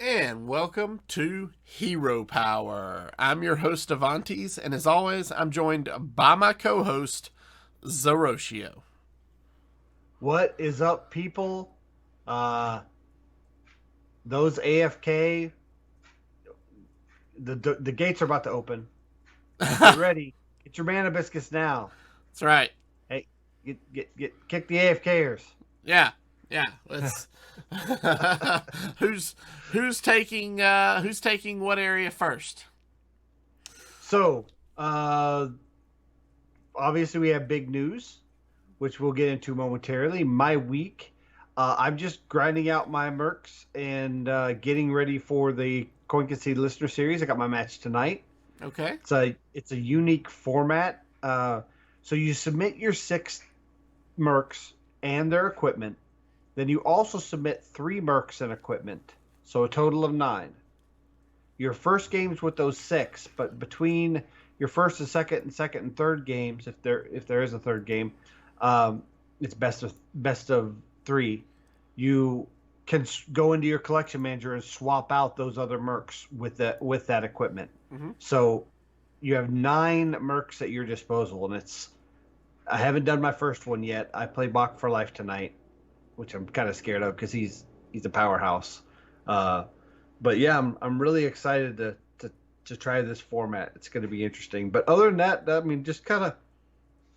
And welcome to Hero Power. I'm your host, Avanties, and as always, I'm joined by my co-host, Zerotio. What is up, people? Those AFK, the gates are about to open. Get ready. Get your mana biscuits now. That's right. Hey, kick the AFKers. Yeah. Let's. who's taking what area first? So, obviously we have big news, which we'll get into momentarily. My week, I'm just grinding out my mercs and getting ready for the Coin Concede Listener Series. I got my match tonight. Okay. It's a unique format. So you submit your 6 mercs and their equipment. Then you also submit 3 mercs and equipment. So a total of 9. Your first game's with those 6, but between your first and second and third games, if there is a third game, it's best of 3. You can go into your collection manager and swap out those other mercs with that equipment. Mm-hmm. So you have 9 mercs at your disposal, and I haven't done my first one yet. I play Bach for Life tonight, which I'm kind of scared of because he's a powerhouse. But yeah, I'm really excited to try this format. It's going to be interesting. But other than that, I mean, just kind of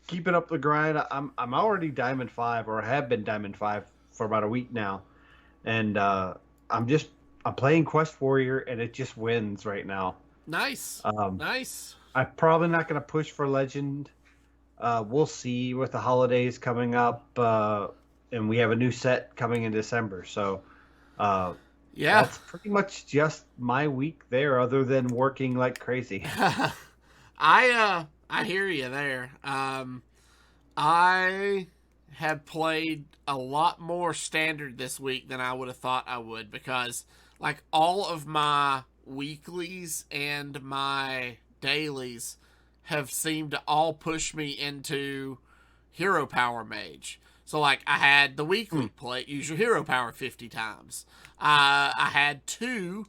keeping up the grind. I'm already Diamond 5, or have been Diamond 5 for about a week now, and I'm playing Quest Warrior, and it just wins right now. Nice. Nice. I'm probably not going to push for Legend. We'll see with the holidays coming up, and we have a new set coming in December. So, yeah, that's pretty much just my week there, other than working like crazy. I hear you there. I have played a lot more standard this week than I would have thought I would, because like all of my weeklies and my dailies have seemed to all push me into Hero Power Mage. So like I had the weekly play, use your Hero Power 50 times. I had 2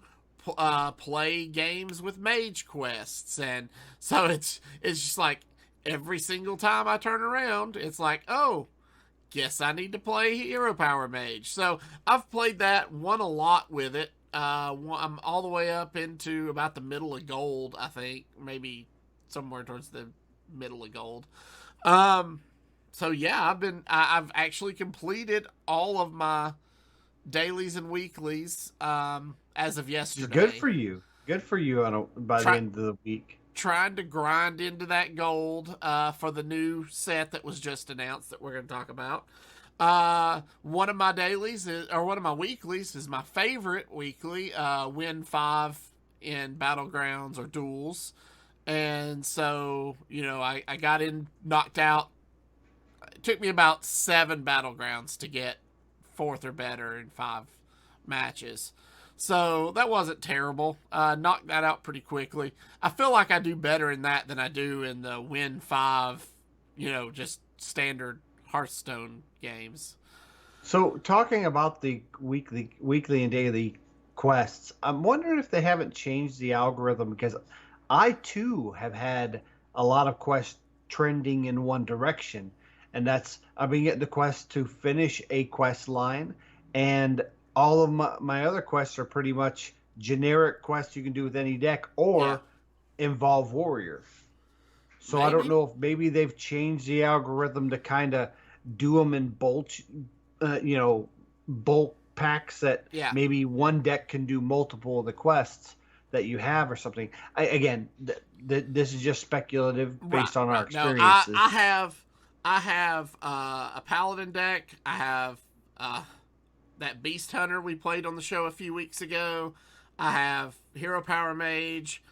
play games with Mage quests, and so it's just like every single time I turn around, it's like, oh, guess I need to play Hero Power Mage. So I've played that, won a lot with it. I'm all the way up into about the middle of gold, I think, maybe somewhere towards the middle of gold. So yeah, I've actually completed all of my dailies and weeklies as of yesterday. Good for you. Good for you by the end of the week. Trying to grind into that gold for the new set that was just announced that we're going to talk about. One of my dailies one of my weeklies is my favorite weekly, win 5 in battlegrounds or duels. And so, I got knocked out. It took me about 7 battlegrounds to get 4th or better in 5 matches. So that wasn't terrible. Knocked that out pretty quickly. I feel like I do better in that than I do in the win 5, just standard Hearthstone games. So talking about the weekly and daily quests, I'm wondering if they haven't changed the algorithm, because I too have had a lot of quests trending in one direction, and that's I've been getting the quest to finish a quest line, and all of my other quests are pretty much generic quests you can do with any deck, or involve warrior. So maybe. I don't know if maybe they've changed the algorithm to kind of do them in bulk packs that maybe one deck can do multiple of the quests that you have or something. This is just speculative based on our experiences. No, I have a Paladin deck. I have that Beast Hunter we played on the show a few weeks ago. I have Hero Power Mage,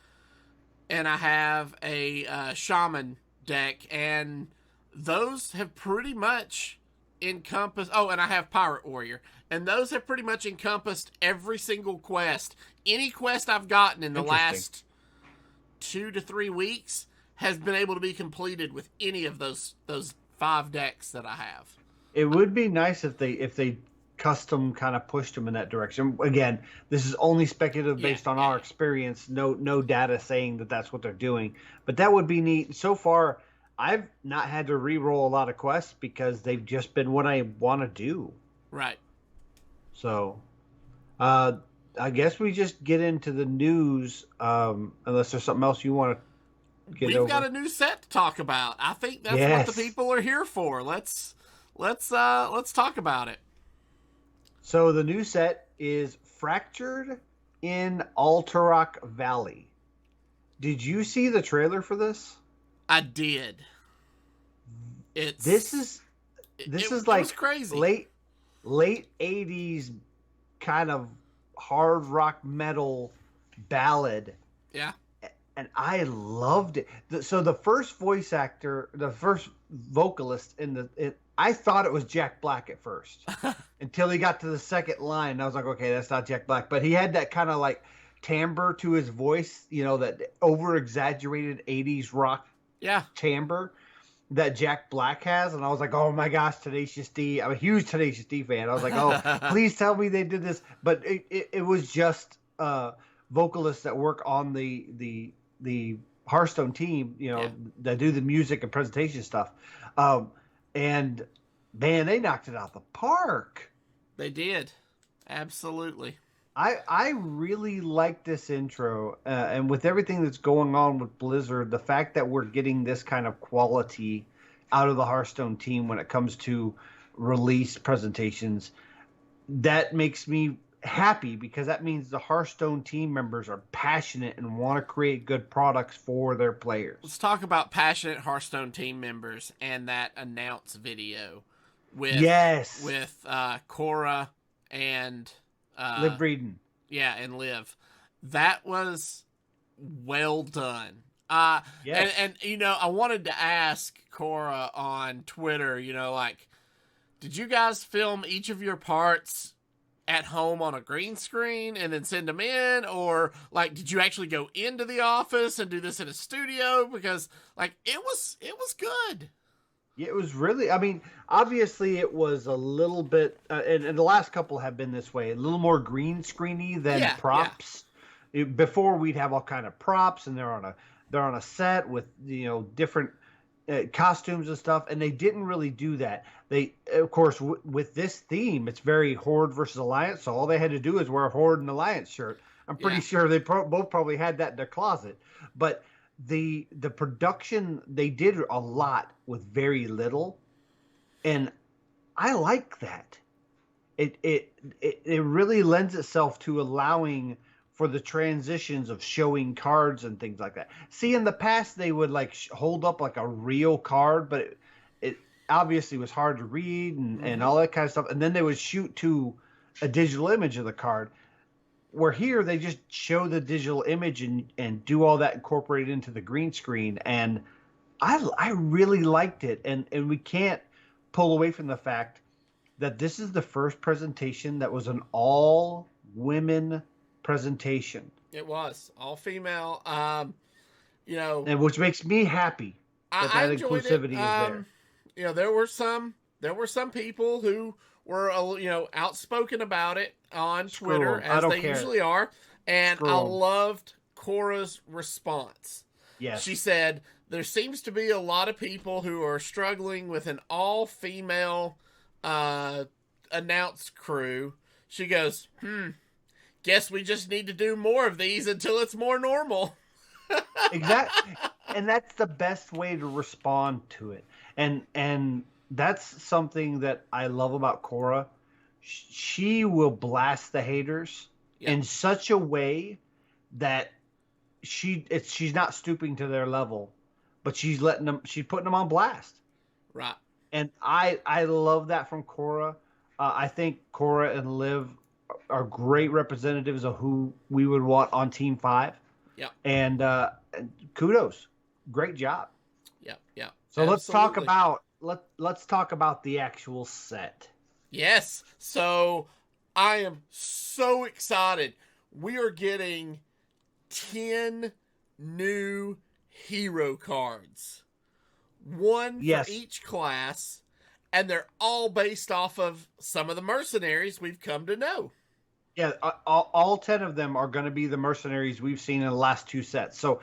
and I have a Shaman deck, and those have pretty much encompassed... Oh, and I have Pirate Warrior. And those have pretty much encompassed every single quest. Any quest I've gotten in the last 2 to 3 weeks has been able to be completed with any of those 5 decks that I have. It would be nice if they custom kind of pushed them in that direction. Again, this is only speculative based on our experience. No data saying that that's what they're doing, but that would be neat. So far, I've not had to re-roll a lot of quests because they've just been what I want to do. Right. So, I guess we just get into the news, unless there's something else you want to get over. We've got a new set to talk about. I think that's what the people are here for. Let's talk about it. So the new set is Fractured in Alterac Valley. Did you see the trailer for this? I did. This is like crazy. late 80s kind of hard rock metal ballad. Yeah. And I loved it. So the first voice actor, the first vocalist I thought it was Jack Black at first until he got to the second line. And I was like, okay, that's not Jack Black. But he had that kind of like timbre to his voice, that over exaggerated 80s rock timbre that Jack Black has. And I was like, oh my gosh, Tenacious D. I'm a huge Tenacious D fan. I was like, oh, please tell me they did this. But it was just vocalists that work on the Hearthstone team, that do the music and presentation stuff. And man, they knocked it out the park. They did. Absolutely. I really like this intro, and with everything that's going on with Blizzard, the fact that we're getting this kind of quality out of the Hearthstone team when it comes to release presentations, that makes me happy, because that means the Hearthstone team members are passionate and want to create good products for their players. Let's talk about passionate Hearthstone team members and that announce video with Cora and Liv Breeden. Yeah, and Liv. That was well done. Yes. And I wanted to ask Cora on Twitter, did you guys film each of your parts at home on a green screen and then send them in, or did you actually go into the office and do this in a studio? Because it was good. Yeah, it was really, obviously it was a little bit, and the last couple have been this way, a little more green screeny than props. Yeah. Before we'd have all kind of props, and they're on a set with different costumes and stuff, and they didn't really do that. They, of course, with this theme, it's very Horde versus Alliance, so all they had to do is wear a Horde and Alliance shirt. I'm pretty sure they both probably had that in their closet. But the production, they did a lot with very little, and I like that. It really lends itself to allowing for the transitions of showing cards and things like that. See, in the past, they would hold up a real card, but it obviously was hard to read and all that kind of stuff. And then they would shoot to a digital image of the card. Where here, they just show the digital image and do all that incorporated into the green screen. And I really liked it. And we can't pull away from the fact that this is the first presentation that was an all-women presentation. It was all female, and which makes me happy that inclusivity is there. There were some people who were outspoken about it on Twitter, as they usually are, and I loved Cora's response. Yes, she said there seems to be a lot of people who are struggling with an all-female announced crew. She goes, guess we just need to do more of these until it's more normal. Exactly. And that's the best way to respond to it. And that's something that I love about Cora. She will blast the haters in such a way that she's not stooping to their level, but she's putting them on blast. Right. And I love that from Cora. I think Cora and Liv are great representatives of who we would want on Team 5. Yeah. And kudos. Great job. Yeah. So absolutely. let's talk about the actual set. Yes. So I am so excited. We are getting 10 new hero cards. One for each class. And they're all based off of some of the mercenaries we've come to know. Yeah, all 10 of them are going to be the mercenaries we've seen in the last 2 sets. So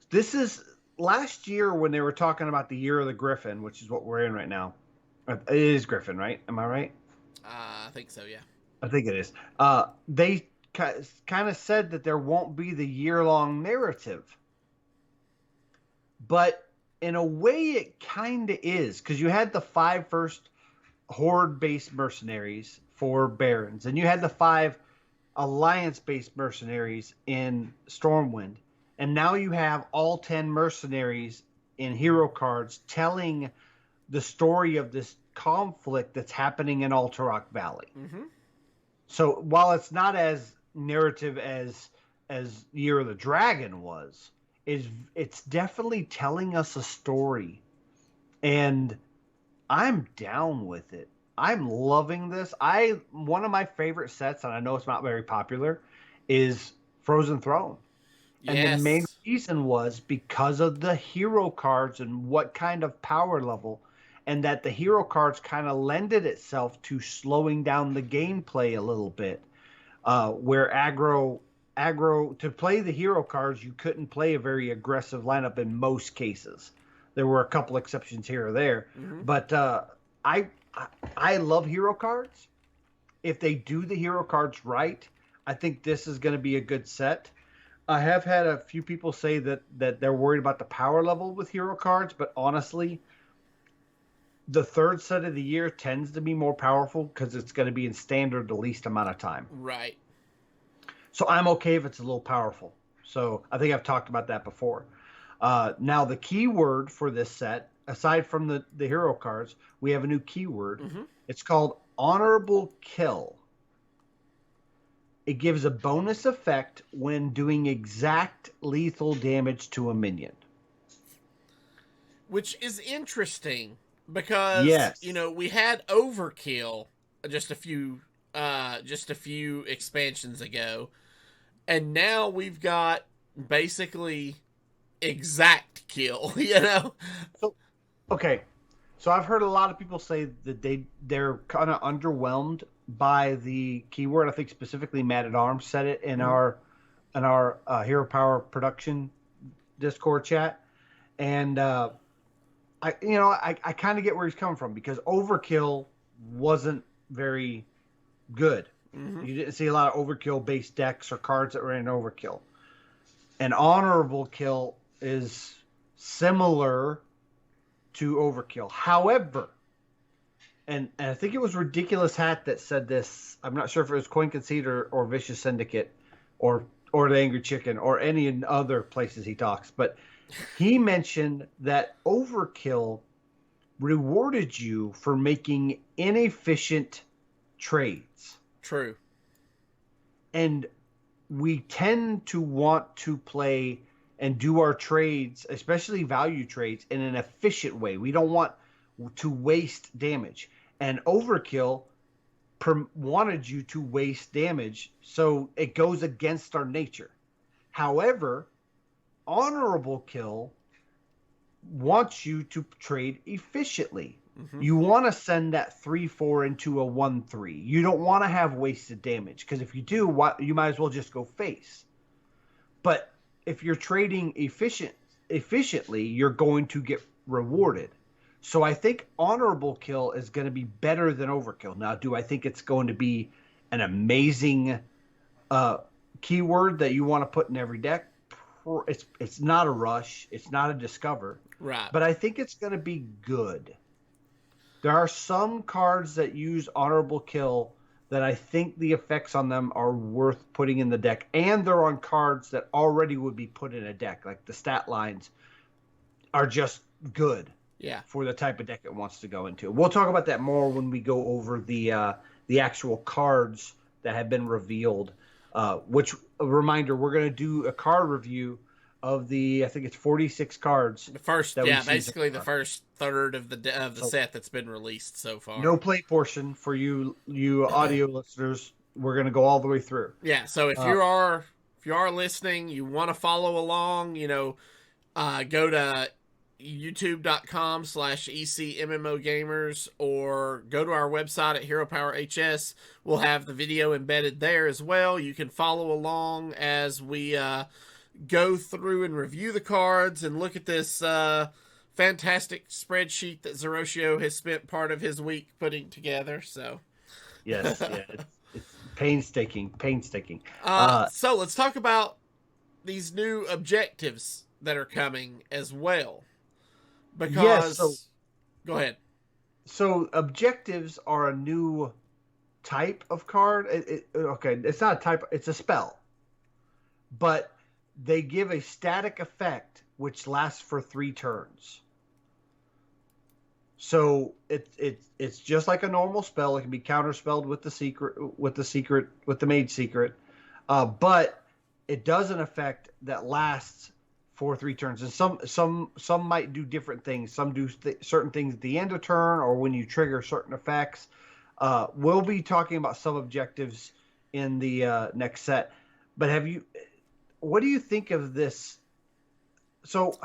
this is last year when they were talking about the Year of the Griffin, which is what we're in right now. It is Griffin, right? Am I right? I think so, yeah. I think it is. They kind of said that there won't be the year-long narrative. But in a way, it kind of is. Because you had the 5 first Horde-based mercenaries for Barons. And you had the 5 Alliance-based mercenaries in Stormwind. And now you have all 10 mercenaries in hero cards telling the story of this conflict that's happening in Alterac Valley. Mm-hmm. So while it's not as narrative as Year of the Dragon was, it's definitely telling us a story. And I'm down with it. I'm loving this. One of my favorite sets, and I know it's not very popular, is Frozen Throne. Yes. And the main reason was because of the hero cards and what kind of power level, and that the hero cards kind of lended itself to slowing down the gameplay a little bit. Where aggro to play the hero cards, you couldn't play a very aggressive lineup in most cases. There were a couple exceptions here or there, but I love hero cards. If they do the hero cards right, I think this is going to be a good set. I have had a few people say that they're worried about the power level with hero cards, but honestly, the third set of the year tends to be more powerful because it's going to be in standard the least amount of time. Right. So I'm okay if it's a little powerful. So I think I've talked about that before. Now, the keyword for this set, aside from the hero cards, we have a new keyword. Mm-hmm. It's called Honorable Kill. It gives a bonus effect when doing exact lethal damage to a minion. Which is interesting because, yes, we had Overkill just a few expansions ago, and now we've got basically exact kill, So, okay. So I've heard a lot of people say that they're kind of underwhelmed by the keyword. I think specifically Mad at Arms said it in our Hero Power production Discord chat, and I kind of get where he's coming from because Overkill wasn't very good. Mm-hmm. You didn't see a lot of Overkill based decks or cards that were in Overkill. And Honorable Kill is similar to Overkill. However, and I think it was Ridiculous Hat that said this. I'm not sure if it was Coin Conceit or Vicious Syndicate or the Angry Chicken or any other places he talks, but he mentioned that Overkill rewarded you for making inefficient trades. True. And we tend to want to play and do our trades, especially value trades, in an efficient way. We don't want to waste damage. And Overkill wanted you to waste damage, so it goes against our nature. However, Honorable Kill wants you to trade efficiently. Mm-hmm. You want to send that 3/4 into a 1/3. You don't want to have wasted damage, because if you do, you might as well just go face. But if you're trading efficiently, you're going to get rewarded. So I think Honorable Kill is going to be better than Overkill. Now, do I think it's going to be an amazing keyword that you want to put in every deck? It's not a rush. It's not a discover. Right. But I think it's going to be good. There are some cards that use Honorable Kill that I think the effects on them are worth putting in the deck. And they're on cards that already would be put in a deck. Like the stat lines are just good. Yeah. For the type of deck it wants to go into. We'll talk about that more when we go over the actual cards that have been revealed. Which, a reminder, we're going to do a card review of I think it's 46 cards. The first, basically the first third of the set that's been released so far. No play portion for you audio listeners. We're going to go all the way through. Yeah. So if you are listening, you want to follow along, go to youtube.com/ECMMOgamers, or go to our website at Hero Power HS. We'll have the video embedded there as well. You can follow along as we go through and review the cards and look at this fantastic spreadsheet that Zerotio has spent part of his week putting together. So, yes, it's painstaking. So let's talk about these new objectives that are coming as well. Because, go ahead. So objectives are a new type of card. Okay, it's not a type; it's a spell, but they give a static effect which lasts for 3 turns. So it's just like a normal spell. It can be counterspelled with the mage secret, but it does an effect that lasts for 3 turns. And some might do different things. Some do certain things at the end of turn or when you trigger certain effects. We'll be talking about some objectives in the next set. But what do you think of this? So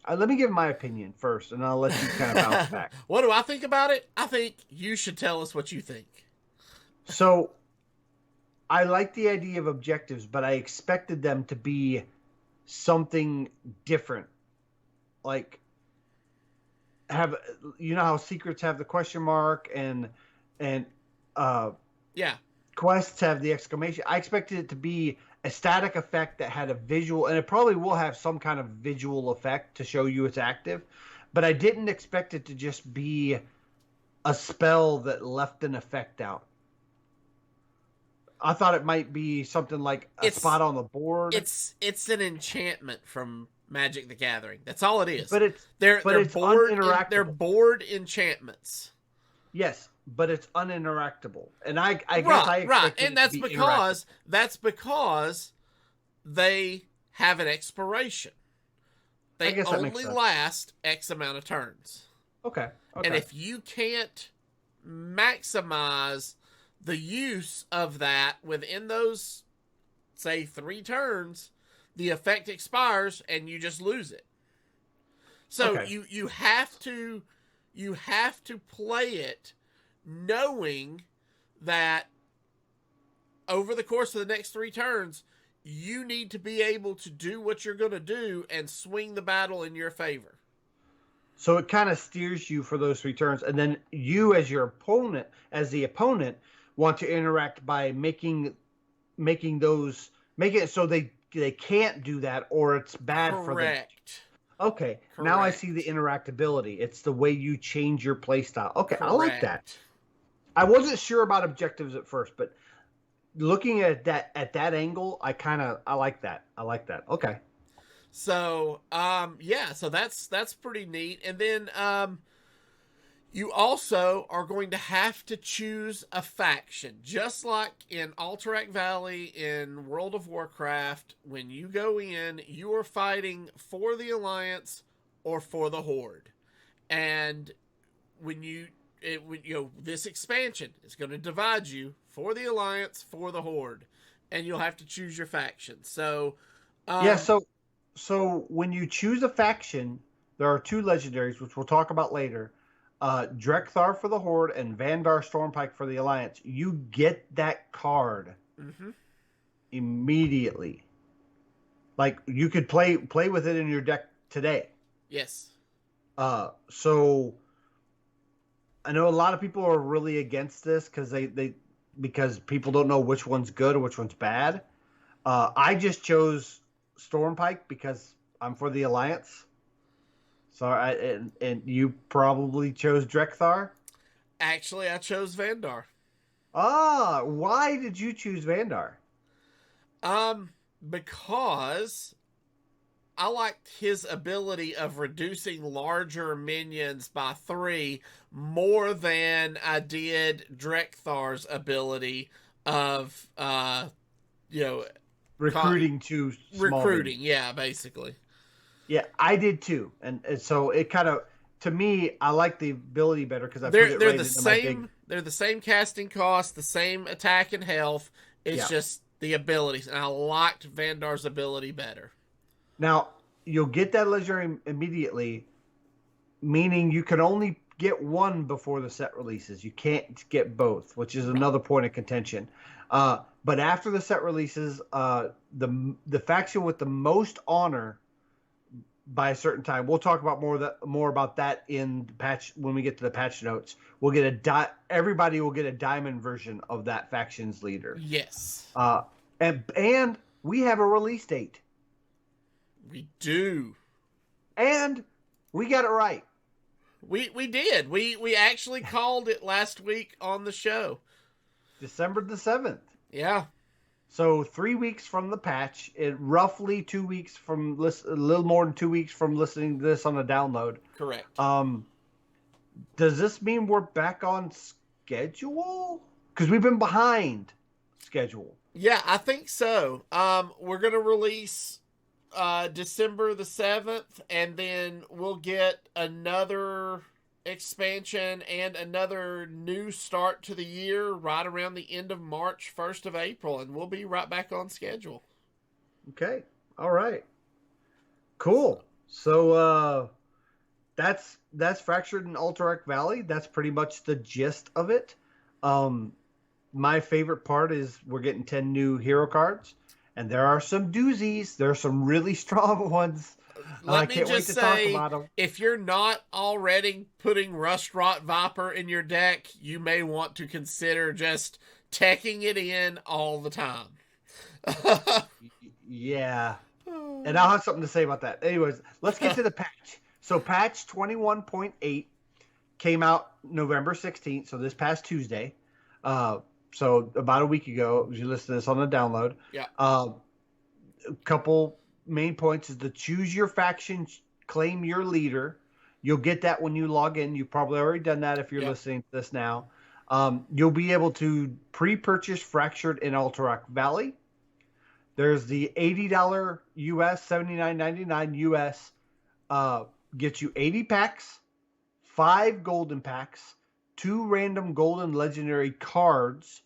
let me give my opinion first, and I'll let you kind of bounce back. What do I think about it? I think you should tell us what you think. So I like the idea of objectives, but I expected them to be something different. Like, how secrets have the question mark and quests have the exclamation. I expected it to be a static effect that had a visual, and it probably will have some kind of visual effect to show you it's active, but I didn't expect it to just be a spell that left an effect out. I thought it might be something like a spot on the board. It's an enchantment from Magic the Gathering. That's all it is. But they're board uninteractable. They're board enchantments. Yes, but it's uninteractable. And I guess I expected right, and that's because they have an expiration. They only last X amount of turns. Okay. And if you can't maximize the use of that within those, say, 3 turns, the effect expires and you just lose it. So you have to play it knowing that over the course of the next 3 turns, you need to be able to do what you're going to do and swing the battle in your favor. So it kind of steers you for those 3 turns, and then you, as the opponent, want to interact by making it so they can't do that, or it's bad for them. Okay, correct. Now I see the interactability. It's the way you change your playstyle. Okay, correct. I like that. I wasn't sure about objectives at first, but looking at that angle, I like that. Okay. So, so that's pretty neat. And then you also are going to have to choose a faction. Just like in Alterac Valley in World of Warcraft, when you go in, you are fighting for the Alliance or for the Horde. And this expansion is going to divide you for the Alliance, for the Horde, and you'll have to choose your faction. So, so when you choose a faction, there are 2 legendaries, which we'll talk about later. Drekthar for the Horde and Vandar Stormpike for the Alliance. You get that card immediately. Like, you could play with it in your deck today. Yes. So I know a lot of people are really against this because people don't know which one's good or which one's bad. I just chose Stormpike because I'm for the Alliance. So and you probably chose Drekthar? Actually, I chose Vandar. Why did you choose Vandar? Because I liked his ability of reducing larger minions by 3 more than I did Drekthar's ability of, recruiting to small recruiting. Yeah, basically. Yeah, I did too, and so it kind of, to me, I like the ability better because they're the same. They're the same casting cost, the same attack and health. It's just the abilities, and I liked Vandar's ability better. Now you'll get that legendary immediately, meaning you can only get one before the set releases. You can't get both, which is another point of contention. But after the set releases, the faction with the most honor by a certain time. We'll talk about more about that in the patch when we get to the patch notes. We'll get everybody will get a diamond version of that faction's leader. Yes. And we have a release date. We do. And we got it right. We did. We actually called it last week on the show. December the 7th. Yeah. So 3 weeks from the patch, roughly 2 weeks from a little more than 2 weeks from listening to this on the download. Correct. Does this mean we're back on schedule? Because we've been behind schedule. Yeah, I think so. We're gonna release December the 7th, and then we'll get another expansion and another new start to the year right around the end of March, 1st of April, and we'll be right back on schedule. Okay. All right. Cool. So that's Fractured in Alterac Valley. That's pretty much the gist of it. My favorite part is we're getting 10 new hero cards, and there are some doozies. There are some really strong ones. Let me just say, if you're not already putting Rust Rot Viper in your deck, you may want to consider just teching it in all the time. Yeah. And I'll have something to say about that. Anyways, let's get to the patch. So patch 21.8 came out November 16th, so this past Tuesday. So about a week ago, you listen to this on the download. Yeah. A couple main points is to choose your faction, claim your leader. You'll get that when you log in. You've probably already done that if you're listening to this now. You'll be able to pre-purchase Fractured in Alterac Valley. There's the $80 US, $79.99 US. Gets you 80 packs, 5 golden packs, 2 random golden legendary cards,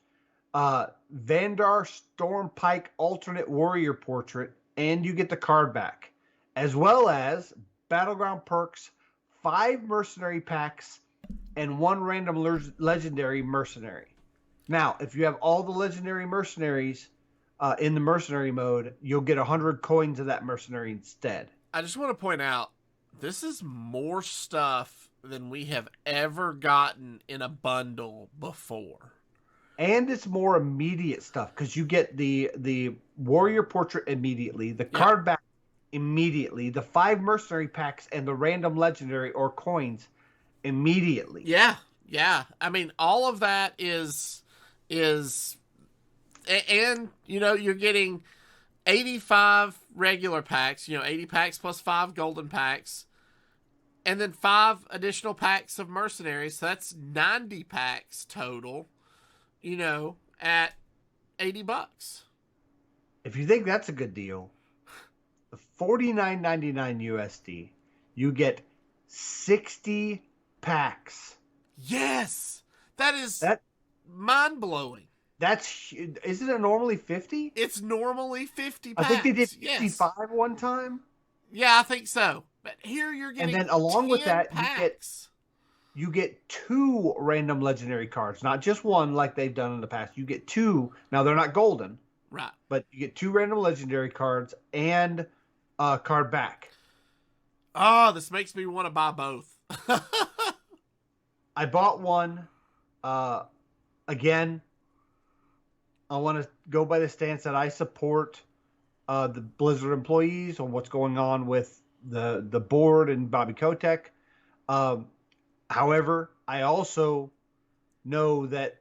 Vandar Stormpike alternate warrior portrait, and you get the card back, as well as battleground perks, 5 mercenary packs, and 1 random legendary mercenary. Now, if you have all the legendary mercenaries in the mercenary mode, you'll get 100 coins of that mercenary instead. I just want to point out, this is more stuff than we have ever gotten in a bundle before. And it's more immediate stuff because you get the warrior portrait immediately, the card back immediately, the 5 mercenary packs, and the random legendary or coins immediately. Yeah. I mean, all of that is, and you know, you're getting 85 regular packs, 80 packs plus 5 golden packs, and then 5 additional packs of mercenaries. So that's 90 packs total, at $80. If you think that's a good deal, the $49.99 USD, you get 60 packs. Yes, that is mind blowing. Isn't it normally 50? It's normally 50 packs. I think they did 55 one time. Yeah, I think so. But here you're getting, and then along with that, packs. you get 2 random legendary cards, not just one like they've done in the past. You get 2. Now they're not golden, right? But you get 2 random legendary cards and a card back. Oh, this makes me want to buy both. I bought one. Again, I want to go by the stance that I support the Blizzard employees on what's going on with the board and Bobby Kotick. However, I also know that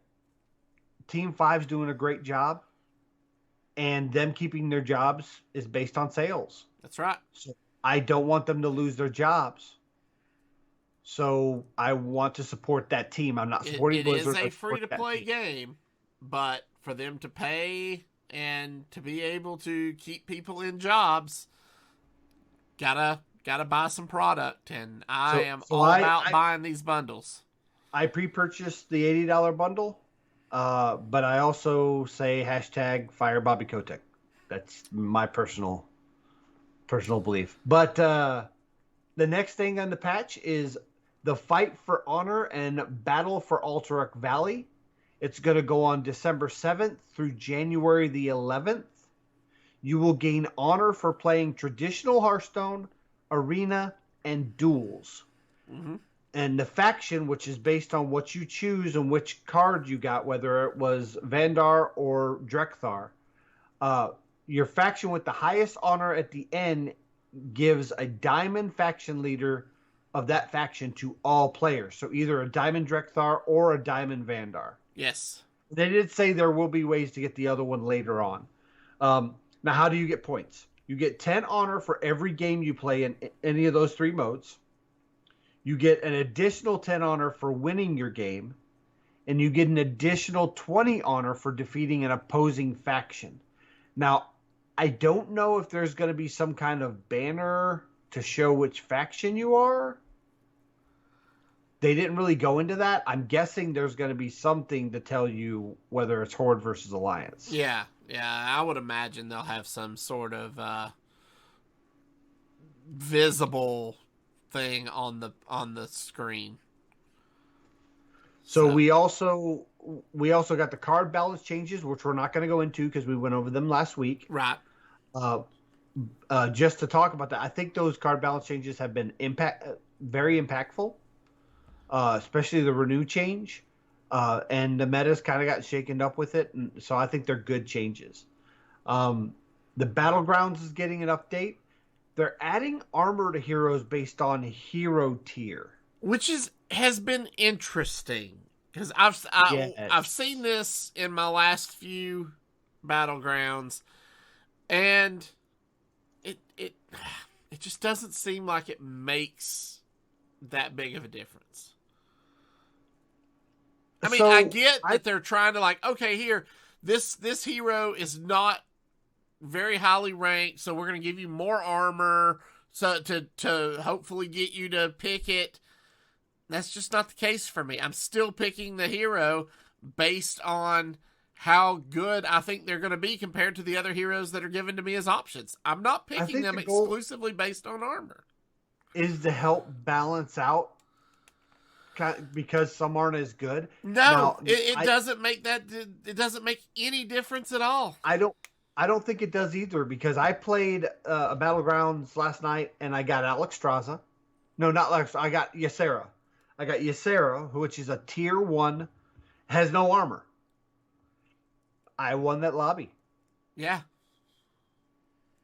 Team 5's doing a great job, and them keeping their jobs is based on sales. That's right. So I don't want them to lose their jobs. So I want to support that team. I'm not supporting Blizzard. It is a free-to-play game, but for them to pay and to be able to keep people in jobs, gotta buy some product, and I am all about buying these bundles. I pre-purchased the $80 bundle, but I also say hashtag fire Bobby Kotick. That's my personal belief. But The next thing on the patch is the Fight for Honor and Battle for Alterac Valley. It's going to go on December 7th through January the 11th. You will gain honor for playing traditional Hearthstone, arena, and duels. Mm-hmm. And the faction, which is based on what you choose and which card you got, whether it was Vandar or Drekthar, your faction with the highest honor at the end gives a diamond faction leader of that faction to all players. So either a diamond Drekthar or a diamond Vandar. Yes. They did say there will be ways to get the other one later on. Now, how do you get points? You get 10 honor for every game you play in any of those 3 modes. You get an additional 10 honor for winning your game. And you get an additional 20 honor for defeating an opposing faction. Now, I don't know if there's going to be some kind of banner to show which faction you are. They didn't really go into that. I'm guessing there's going to be something to tell you whether it's Horde versus Alliance. Yeah, I would imagine they'll have some sort of visible thing on the screen. So we also got the card balance changes, which we're not going to go into because we went over them last week. Right. Just to talk about that, I think those card balance changes have been very impactful. Especially the renew change, and the meta's kind of got shaken up with it, and so I think they're good changes. The Battlegrounds is getting an update. They're adding armor to heroes based on hero tier, which has been interesting because I've seen this in my last few Battlegrounds, and it just doesn't seem like it makes that big of a difference. I mean, I get that they're trying to okay, here, this hero is not very highly ranked, so we're going to give you more armor so to hopefully get you to pick it. That's just not the case for me. I'm still picking the hero based on how good I think they're going to be compared to the other heroes that are given to me as options. I'm not picking them exclusively based on armor. Is to help balance out because some aren't as good. No, it doesn't make that. It doesn't make any difference at all. I don't think it does either because I played a Battlegrounds last night and I got Alexstrasza. No, not Alex. I got Ysera. Which is a tier 1, has no armor. I won that lobby. Yeah.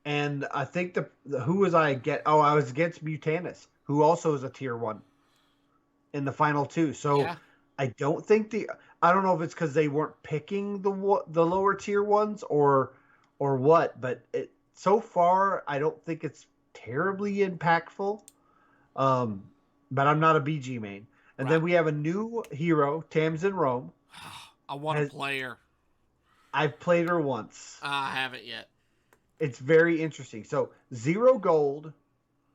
And I think who was I against? Oh, I was against Mutanus, who also is a tier 1 in the final 2. So yeah. I don't know if it's because they weren't picking the lower tier ones or what, but so far I don't think it's terribly impactful. But I'm not a BG main. And then we have a new hero, Tamson Rome. I want to play her. I've played her once. I haven't yet. It's very interesting. So 0 gold,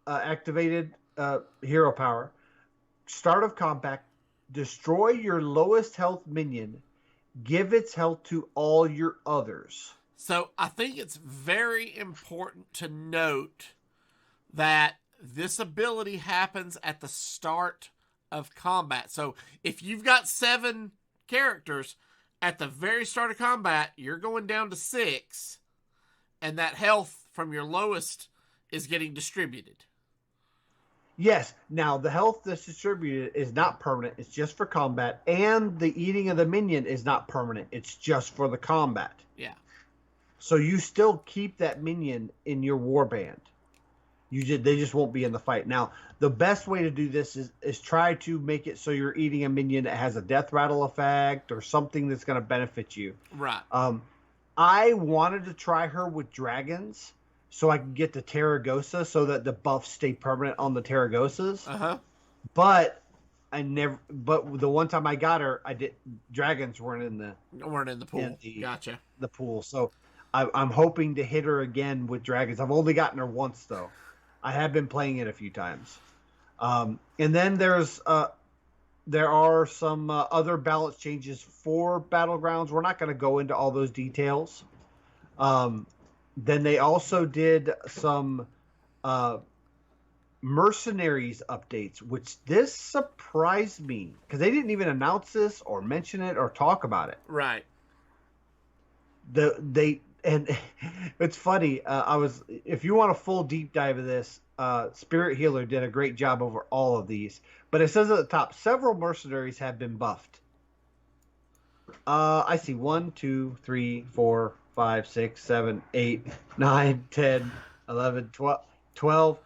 activated hero power. Start of combat. Destroy your lowest health minion. Give its health to all your others. So I think it's very important to note that this ability happens at the start of combat. So if you've got 7 characters, at the very start of combat, you're going down to 6, and that health from your lowest is getting distributed. Yes. Now, the health that's distributed is not permanent. It's just for combat, and the eating of the minion is not permanent. It's just for the combat. Yeah. So you still keep that minion in your warband. They just won't be in the fight. Now, the best way to do this is try to make it so you're eating a minion that has a death rattle effect or something that's going to benefit you. Right. I wanted to try her with dragons so I could get the Terragosa so that the buffs stay permanent on the Terragosas. Uh-huh. But the one time I got her, dragons weren't in the pool. Gotcha. The pool. So I'm hoping to hit her again with dragons. I've only gotten her once though. I have been playing it a few times. And then there are some other balance changes for Battlegrounds. We're not going to go into all those details. Then they also did some Mercenaries Updates, which this surprised me because they didn't even announce this or mention it or talk about it. Right. And it's funny. If you want a full deep dive of this, Spirit Healer did a great job over all of these. But it says at the top, several mercenaries have been buffed. I see 1, 2, 3, 4, 5, 6, 7, 8, 9, 10, 11, 12.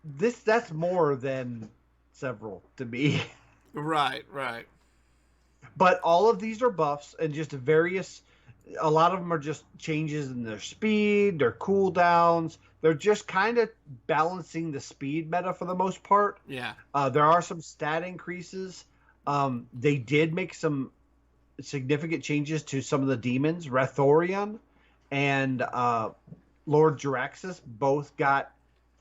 That's more than several to me. Right, right. But all of these are buffs and just various. A lot of them are just changes in their speed, their cooldowns. They're just kind of balancing the speed meta for the most part. Yeah. There are some stat increases. They did make some significant changes to some of the demons. Rethorion and Lord Jiraxis both got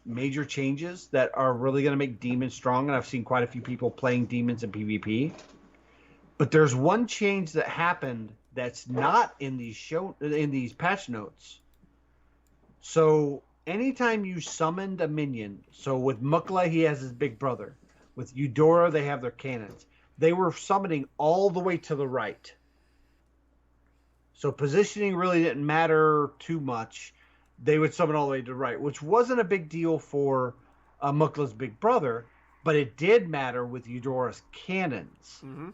major changes that are really going to make demons strong. And I've seen quite a few people playing demons in PvP. But there's one change that happened that's not in these patch notes. So anytime you summoned a minion, so with Mukla he has his big brother, with Eudora they have their cannons. They were summoning all the way to the right. So positioning really didn't matter too much. They would summon all the way to the right, which wasn't a big deal for Mukla's big brother, but it did matter with Eudora's cannons. Mm-hmm.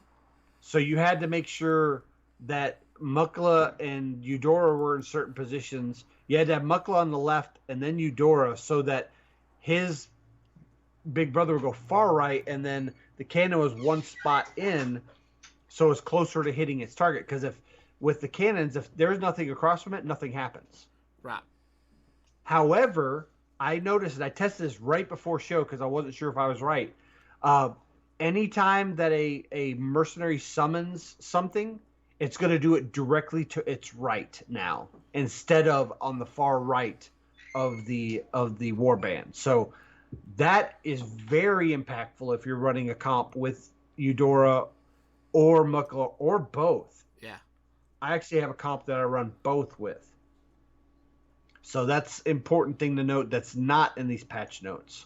So you had to make sure that Mukla and Eudora were in certain positions. You had to have Mukla on the left and then Eudora so that his big brother would go far right and then the cannon was one spot in so it's closer to hitting its target. Because if with the cannons, if there's nothing across from it, nothing happens. Right. However, I noticed, and I tested this right before show because I wasn't sure if I was right. Anytime that a mercenary summons something, it's going to do it directly to its right now instead of on the far right of the warband. So that is very impactful if you're running a comp with Eudora or Mukla or both. Yeah. I actually have a comp that I run both with. So that's an important thing to note that's not in these patch notes.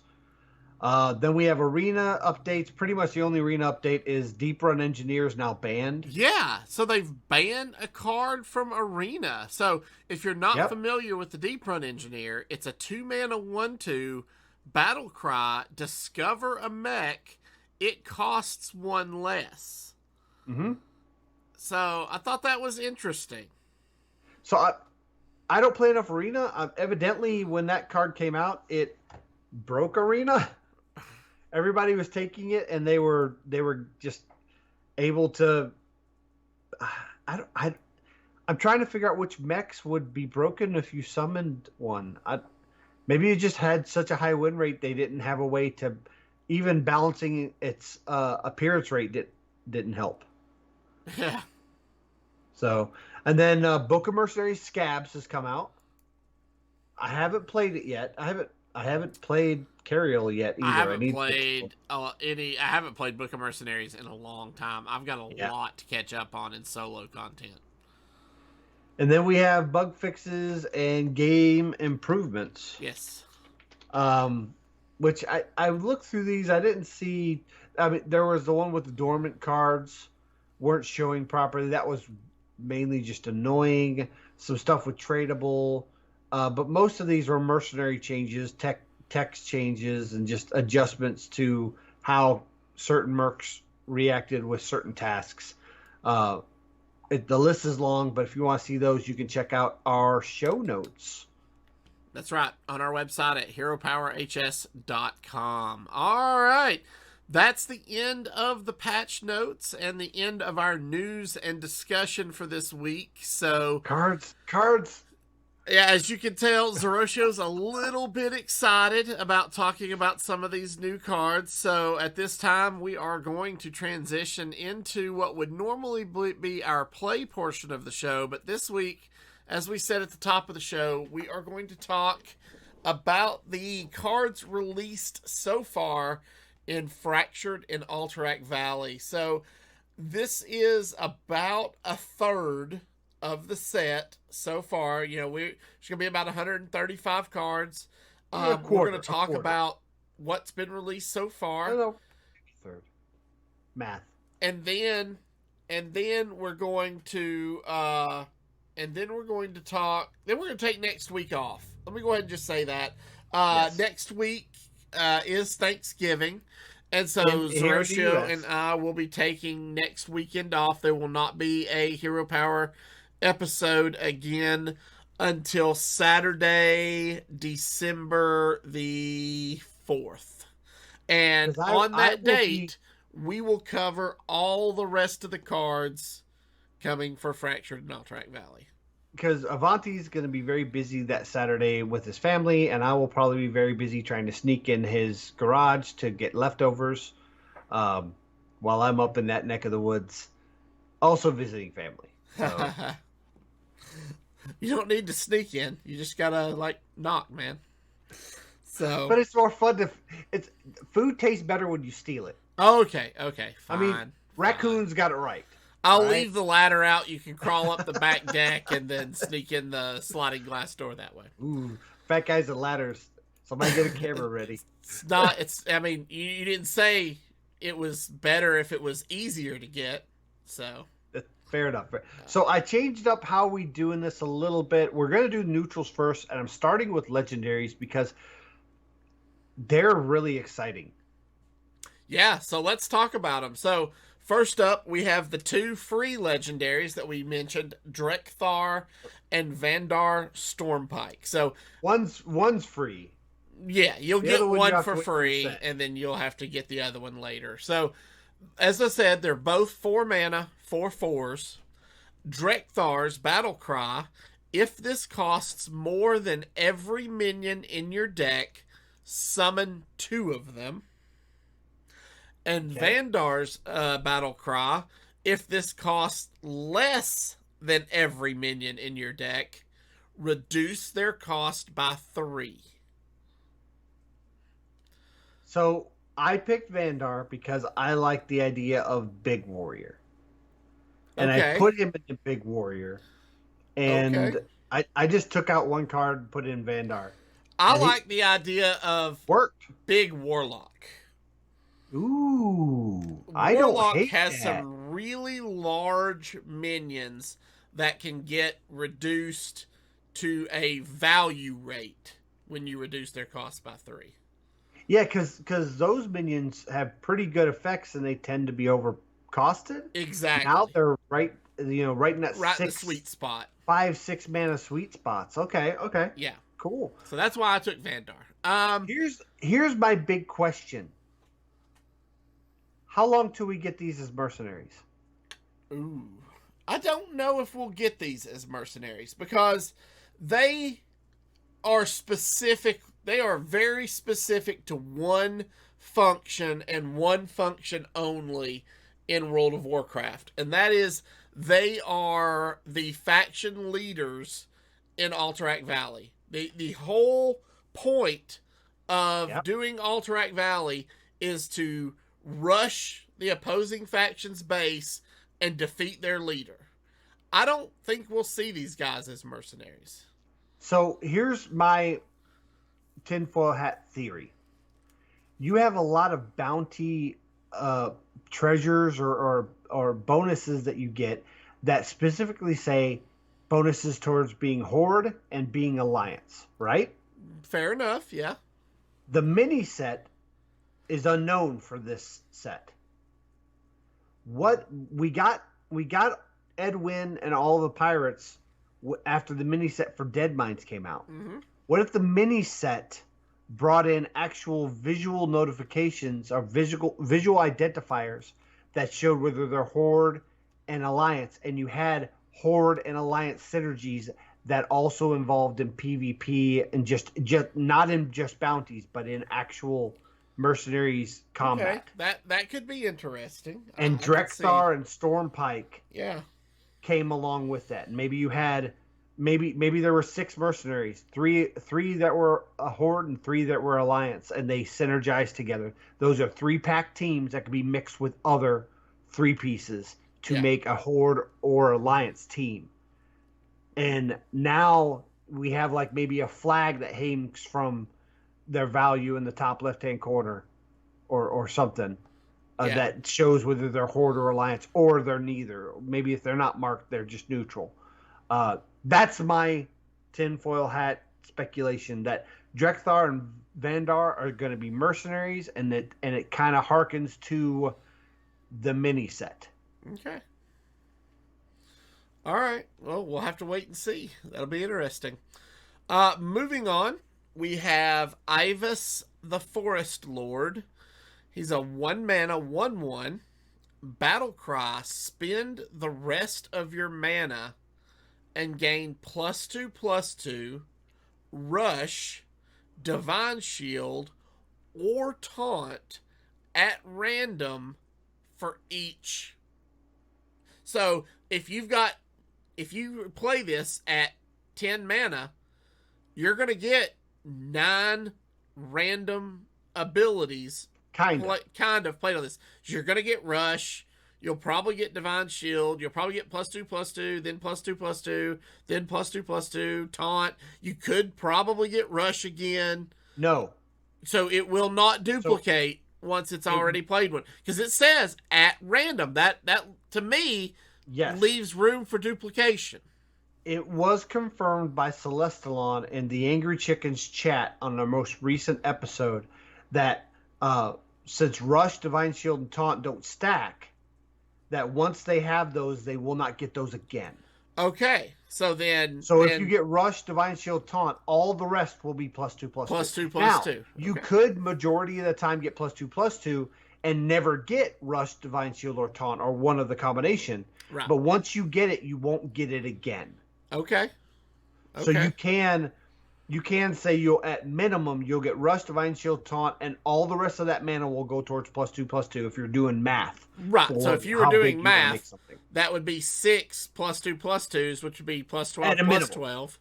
Then we have arena updates. Pretty much the only arena update is Deep Run Engineers now banned. Yeah, so they've banned a card from arena. So if you're not familiar with the Deep Run Engineer, it's a 2-mana 1/2 battle cry. Discover a mech. It costs 1 less. Mm-hmm. So I thought that was interesting. So I don't play enough arena. Evidently, when that card came out, it broke arena. Everybody was taking it, and they were just able to. I'm trying to figure out which mechs would be broken if you summoned one. Maybe it just had such a high win rate they didn't have a way to even balancing its appearance rate didn't help. Yeah. So, and then Book of Mercenaries Scabs has come out. I haven't played it yet. I haven't played Cariel yet either. I haven't played Book of Mercenaries in a long time. I've got a lot to catch up on in solo content. And then we have bug fixes and game improvements. Yes. Which I looked through these. I didn't see. I mean, there was the one with the dormant cards weren't showing properly. That was mainly just annoying. Some stuff with tradable. But most of these were mercenary changes, text changes, and just adjustments to how certain mercs reacted with certain tasks. The list is long, but if you want to see those, you can check out our show notes. That's right, on our website at heropowerhs.com. All right, that's the end of the patch notes and the end of our news and discussion for this week. So cards. Yeah, as you can tell, Zerotio's a little bit excited about talking about some of these new cards. So at this time, we are going to transition into what would normally be our play portion of the show. But this week, as we said at the top of the show, we are going to talk about the cards released so far in Fractured and Alterac Valley. So this is about a third of the set so far. You know, there's going to be about 135 cards. We're going to talk about what's been released so I far. don't know. Third. Math. And then we're going to talk. Then we're going to take next week off. Let me go ahead and just say that. Yes. Next week is Thanksgiving. And so Here in the Zerotio US. and I will be taking next weekend off. There will not be a Hero Power episode again until Saturday, December the 4th. And 'Cause on I that will date, we will cover all the rest of the cards coming for Fractured and Alterac Valley. Because Avanti's going to be very busy that Saturday with his family, and I will probably be very busy trying to sneak in his garage to get leftovers while I'm up in that neck of the woods, also visiting family. So. You don't need to sneak in. You just gotta knock, man. So, But it's more fun to. Food tastes better when you steal it. okay, fine. I mean, raccoons got it right. I'll leave the ladder out. You can crawl up the back deck and then sneak in the sliding glass door that way. Ooh, fat guys and ladders. Somebody get a camera ready. It's not. It's. I mean, you didn't say it was better if it was easier to get. So. Fair enough. So I changed up how we doing this a little bit. We're going to do neutrals first, and I'm starting with legendaries because they're really exciting. Yeah, so let's talk about them. So first up, we have the 2 free legendaries that we mentioned, Drekthar and Vandar Stormpike. So one's free. Yeah, you'll get one for free, 1%. and then you'll have to get the other one later. So, as I said, they're both 4 mana, 4/4s. Drekthar's Battle Cry. If this costs more than every minion in your deck, summon 2 of them. And Vandar's Battle Cry. If this costs less than every minion in your deck, reduce their cost by 3. So I picked Vandar because I like the idea of Big Warrior. And I put him in the Big Warrior. And I just took out one card and put in Vandar. I like the idea of Big Warlock. Ooh. Warlock has some really large minions that can get reduced to a value rate when you reduce their cost by 3. Yeah, because those minions have pretty good effects and they tend to be overcosted. Exactly. Now they're right in that in the sweet spot. 5-6 mana sweet spots. Okay. Yeah. Cool. So that's why I took Vandar. Here's my big question. How long till we get these as mercenaries? Ooh. I don't know if we'll get these as mercenaries because they are specific. They are very specific to one function and one function only in World of Warcraft. And that is they are the faction leaders in Alterac Valley. The whole point of doing Alterac Valley is to rush the opposing faction's base and defeat their leader. I don't think we'll see these guys as mercenaries. So here's my tinfoil hat theory. You have a lot of bounty treasures or bonuses that you get that specifically say bonuses towards being Horde and being Alliance, right? Fair enough, yeah. The mini set is unknown for this set. What we got Edwin and all the pirates after the mini set for Dead Mines came out. Mm-hmm. What if the mini set brought in actual visual notifications or visual identifiers that showed whether they're Horde and Alliance, and you had Horde and Alliance synergies that also involved in PvP and just not in just bounties, but in actual mercenaries combat. Okay. That could be interesting. And Drekthar and Stormpike came along with that. And maybe you had maybe there were 6 mercenaries, three that were a Horde and 3 that were Alliance, and they synergized together. Those are 3-pack teams that could be mixed with other 3 pieces to make a Horde or Alliance team. And now we have like maybe a flag that hangs from their value in the top left-hand corner or something Yeah. that shows whether they're Horde or Alliance or they're neither. Maybe if they're not marked, they're just neutral. That's my tinfoil hat speculation that Drekthar and Vandar are going to be mercenaries, and it kind of harkens to the mini set. Okay. All right. Well, we'll have to wait and see. That'll be interesting. Moving on, we have Ivis, the Forest Lord. He's a 1-mana 1/1 battle cry. Spend the rest of your mana and gain +2/+2 rush, divine shield, or taunt at random for each. So if you play this at 10 mana, you're going to get 9 random abilities kind of played on this. So you're going to get rush. You'll probably get divine shield. You'll probably get +2/+2, then +2/+2, then +2/+2 taunt. You could probably get rush again. No. So it will not duplicate once it's already played one, because it says at random. That to me leaves room for duplication. It was confirmed by Celestalon in the Angry Chickens chat on our most recent episode that since Rush, Divine Shield, and Taunt don't stack, that once they have those, they will not get those again. Okay, so if you get Rush, Divine Shield, Taunt, all the rest will be +2/+2. +2/+2. You could majority of the time get +2/+2 and never get Rush, Divine Shield, or Taunt, or one of the combination. Right. But once you get it, you won't get it again. Okay. So you can say you'll at minimum you'll get Rush, Divine Shield, Taunt, and all the rest of that mana will go towards +2/+2 if you're doing math. Right. So if you were doing math, that would be 6 +2/+2s, which would be +12/+12.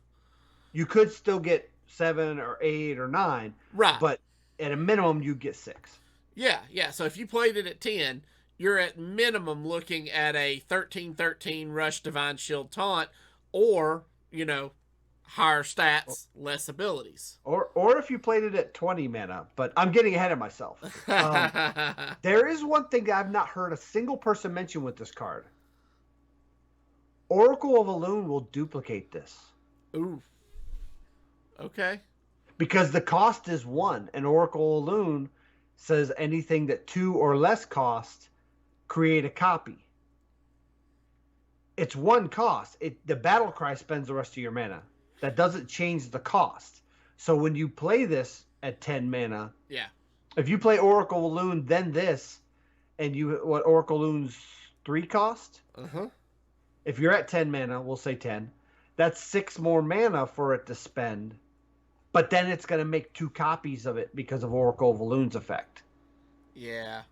You could still get 7 or 8 or 9. Right. But at a minimum you get 6. Yeah. So if you played it at 10, you're at minimum looking at a 13/13 Rush, Divine Shield, Taunt, or, higher stats, less abilities. Or if you played it at 20 mana, but I'm getting ahead of myself. There is one thing that I've not heard a single person mention with this card. Oracle of Elune will duplicate this. Ooh. Okay. Because the cost is 1, and Oracle of Elune says anything that 2 or less cost, create a copy. It's 1 cost. The battle cry spends the rest of your mana. That doesn't change the cost. So when you play this at 10 mana, if you play Oracle of Elune, then this, and Oracle of Elune's 3 cost? If you're at 10 mana, we'll say 10, that's 6 more mana for it to spend. But then it's going to make 2 copies of it because of Oracle of Elune's effect. Yeah.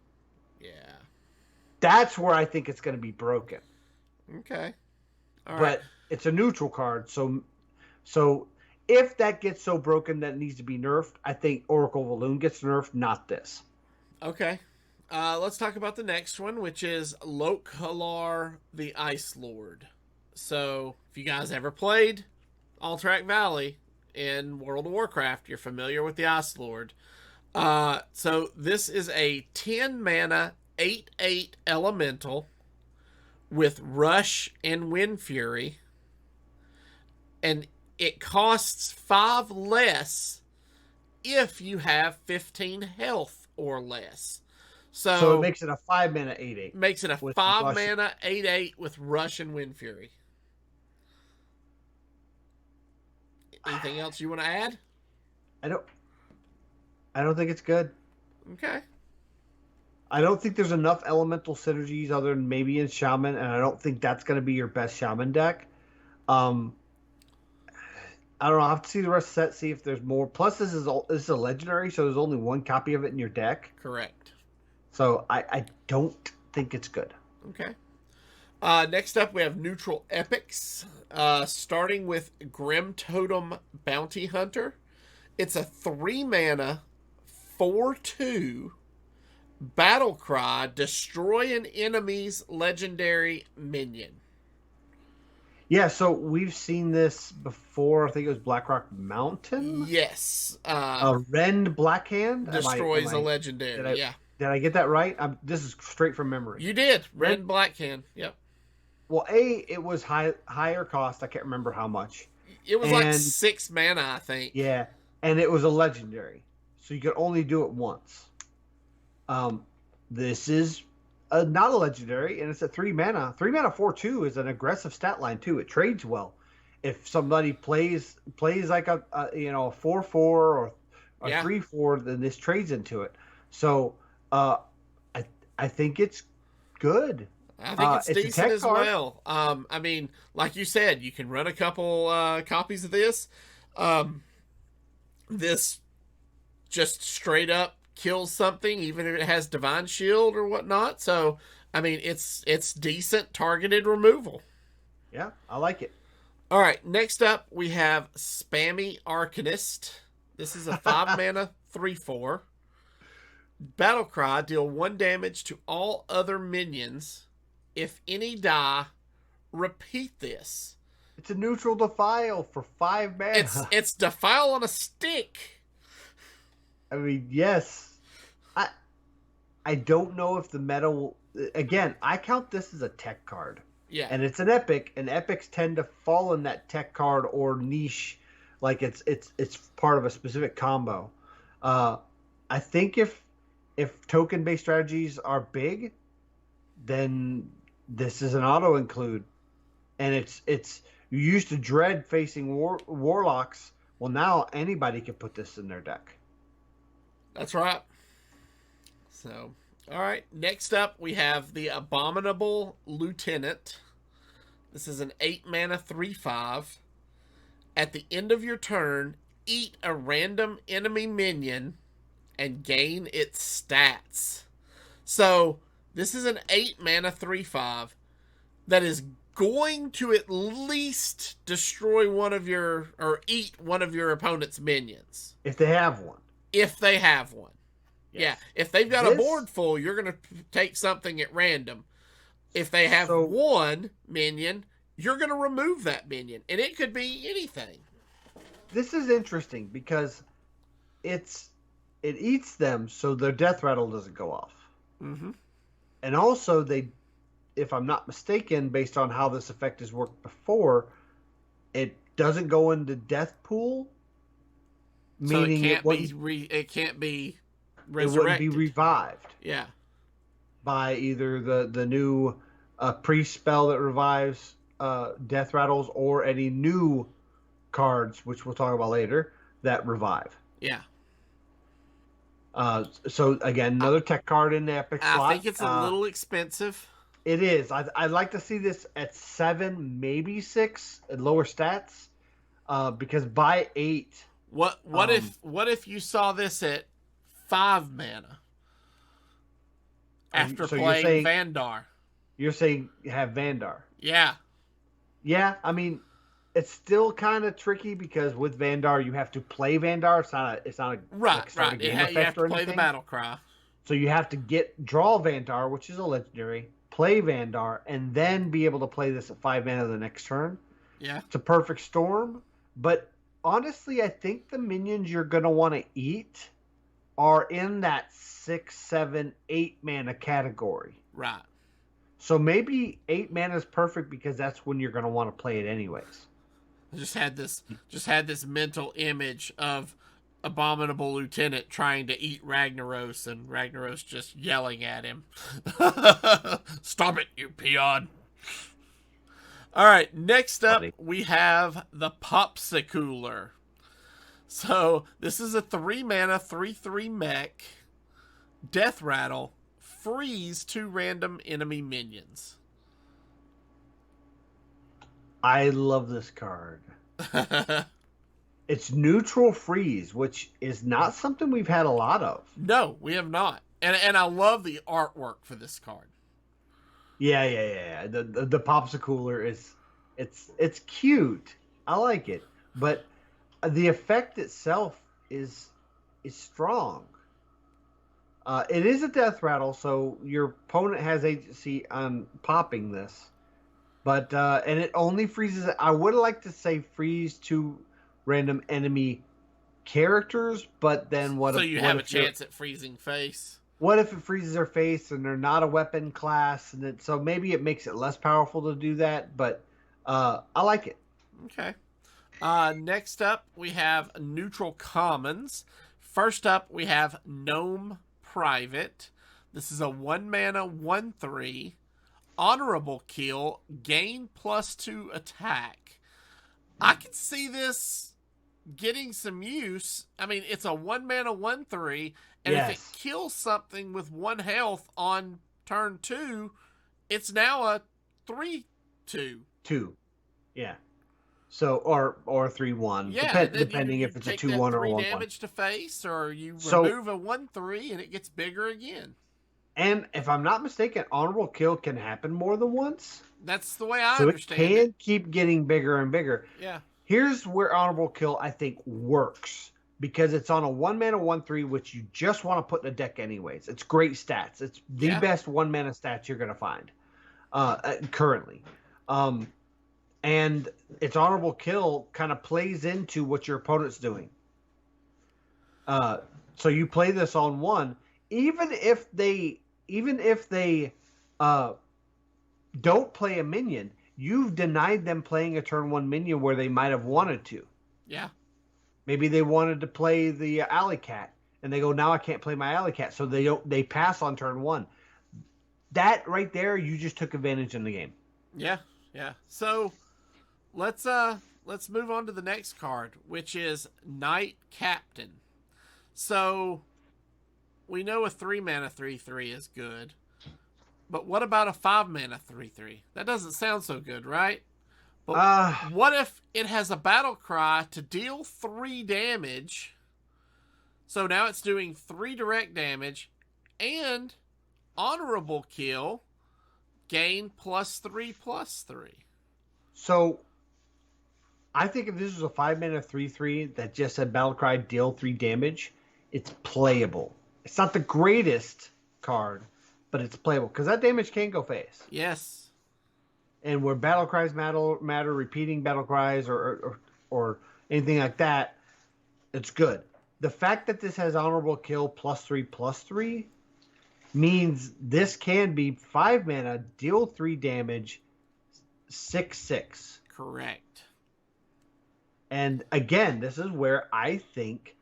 That's where I think it's going to be broken. Okay. All right. But it's a neutral card, so if that gets so broken that it needs to be nerfed, I think Oracle of Elune gets nerfed, not this. Okay. Let's talk about the next one, which is Lokhalar, the Ice Lord. So, if you guys ever played Alterac Valley in World of Warcraft, you're familiar with the Ice Lord. So, this is a 10 mana 8/8 elemental with Rush and Wind Fury, and it costs 5 less if you have 15 health or less. So it makes it a 5 mana 8/8. Makes it a 5 mana 8/8 with Rush and Wind Fury. Anything else you want to add? I don't think it's good. Okay. I don't think there's enough elemental synergies other than maybe in Shaman, and I don't think that's going to be your best Shaman deck. I don't know. I'll have to see the rest of the set, see if there's more. Plus, this is a legendary, so there's only 1 copy of it in your deck. Correct. So I don't think it's good. Okay. Next up, we have neutral epics, starting with Grim Totem Bounty Hunter. It's a 3 mana 4/2 battle cry. Destroy an enemy's legendary minion. Yeah, so we've seen this before. I think it was Blackrock Mountain. Yes. Rend Blackhand. Destroys a Did legendary. I Yeah. did I get that right? This is straight from memory. You did. Rend. Red Blackhand. Yep. Well, it was higher cost. I can't remember how much. It was like And 6 mana, I think. yeah, and it was a legendary, so you could only do it once. This is not a legendary, and it's a 3 mana. 3 mana 4/2 is an aggressive stat line too. It trades well. If somebody plays like a 4/4 or a 3/4, then this trades into it. So I think it's good. I think it's decent as well. I mean, like you said, you can run a couple copies of this. This just straight up kills something, even if it has Divine Shield or whatnot. So, I mean, it's decent targeted removal. Yeah, I like it. All right, next up we have Spammy Arcanist. This is a 5 mana 3/4. Battlecry, deal 1 damage to all other minions. If any die, repeat this. It's a neutral defile for 5 mana. It's defile on a stick. I mean, yes. I don't know if the meta will... Again, I count this as a tech card. Yeah. And it's an epic, and epics tend to fall in that tech card or niche, like it's part of a specific combo. I think if token-based strategies are big, then this is an auto include, and it's you used to dread facing warlocks. Well, now anybody can put this in their deck. That's right. So, all right. Next up, we have the Abominable Lieutenant. This is an 8 mana 3/5. At the end of your turn, eat a random enemy minion and gain its stats. So, this is an 8 mana 3/5 that is going to at least destroy one of your, or eat one of your opponent's minions. If they have one. If they have one. Yes. Yeah, if they've got a board full, you're going to take something at random. If they have one minion, you're going to remove that minion, and it could be anything. This is interesting because it eats them, so their death rattle doesn't go off. Mm-hmm. And also, if I'm not mistaken, based on how this effect has worked before, it doesn't go into death pool, meaning it can't be resurrected. It wouldn't be revived. Yeah. By either the new priest spell that revives death rattles or any new cards, which we'll talk about later, that revive. Yeah. So again, another tech card in the epic slot. I think it's a little expensive. It is. I'd like to see this at 7, maybe 6 at lower stats, because by 8. What if you saw this at 5 mana after playing Vandar? You're saying have Vandar? Yeah. Yeah, I mean, it's still kind of tricky because with Vandar you have to play Vandar. It's not a right. You have to play the battle cry. So you have to draw Vandar, which is a legendary, play Vandar, and then be able to play this at 5 mana the next turn. Yeah. It's a perfect storm. But honestly, I think the minions you're gonna want to eat are in that 6, 7, 8 mana category. Right. So maybe 8 mana is perfect because that's when you're gonna want to play it anyways. I just had this mental image of Abominable Lieutenant trying to eat Ragnaros, and Ragnaros just yelling at him. Stop it, you peon. All right, next up we have the Popsicleer. So this is a 3 mana 3/3 mech. Death rattle. Freeze 2 random enemy minions. I love this card. It's neutral freeze, which is not something we've had a lot of. No, we have not. And I love the artwork for this card. Yeah. The Popsicleer is it's cute. I like it, but the effect itself is strong. It is a death rattle, so your opponent has agency on popping this. But and it only freezes. I would like to say freeze to random enemy characters, but then So you have a chance at freezing face. what if it freezes their face and they're not a weapon class, and so maybe it makes it less powerful to do that. But I like it. Okay. Next up, we have neutral commons. First up, we have Gnome Private. This is a 1-mana 1/3. Honorable kill, gain +2 attack. I can see this getting some use. I mean, it's a 1-mana 1/3, and if it kills something with 1 health on turn 2, it's now a 3/2. 2. Yeah. So or 3/1. Yeah, depending if it's a 2/1 or 1/1. Damage to face, or you remove a 1/3 and it gets bigger again. And if I'm not mistaken, honorable kill can happen more than once. That's the way I understand it. So it can keep getting bigger and bigger. Yeah. Here's where honorable kill I think works, because it's on a 1-mana 1/3, which you just want to put in a deck anyways. It's great stats. It's the best 1-mana stats you're going to find currently. And its honorable kill kind of plays into what your opponent's doing. So you play this on 1, even if they don't play a minion, you've denied them playing a turn 1 minion where they might have wanted to. Yeah. Maybe they wanted to play the alley cat, and they go, now I can't play my alley cat, so they pass on turn 1. That right there, you just took advantage in the game. Yeah, yeah. So let's move on to the next card, which is Knight Captain. So we know a 3-mana 3/3 is good. But what about a 5-mana 3/3? That doesn't sound so good, right? But what if it has a battle cry to deal 3 damage? So now it's doing 3 direct damage and honorable kill, gain +3/+3. So I think if this was a 5-mana 3/3 that just said battle cry, deal 3 damage, it's playable. It's not the greatest card, but it's playable because that damage can go face. Yes. And where battle cries matter, repeating battle cries or anything like that, it's good. The fact that this has honorable kill +3/+3 means this can be 5 mana, deal 3 damage, 6/6. Correct. And again, this is where I think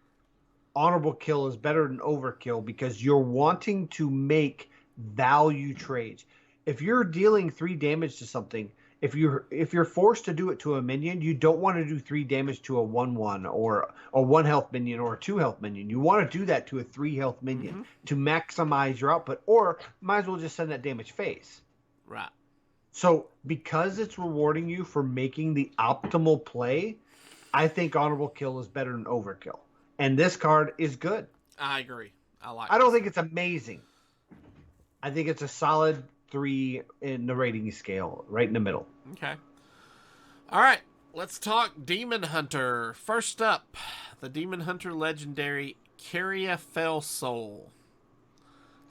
honorable kill is better than overkill, because you're wanting to make value trades. If you're dealing 3 damage to something, if you're forced to do it to a minion, you don't want to do 3 damage to a 1/1 or a 1 health minion or a 2 health minion. You want to do that to a 3 health minion to maximize your output, or might as well just send that damage face. Right. So because it's rewarding you for making the optimal play, I think honorable kill is better than overkill. And this card is good. I agree. I don't think it's amazing. I think it's a solid 3 in the rating scale, right in the middle. Okay. All right. Let's talk Demon Hunter. First up, the Demon Hunter Legendary, Carrier Fell Soul.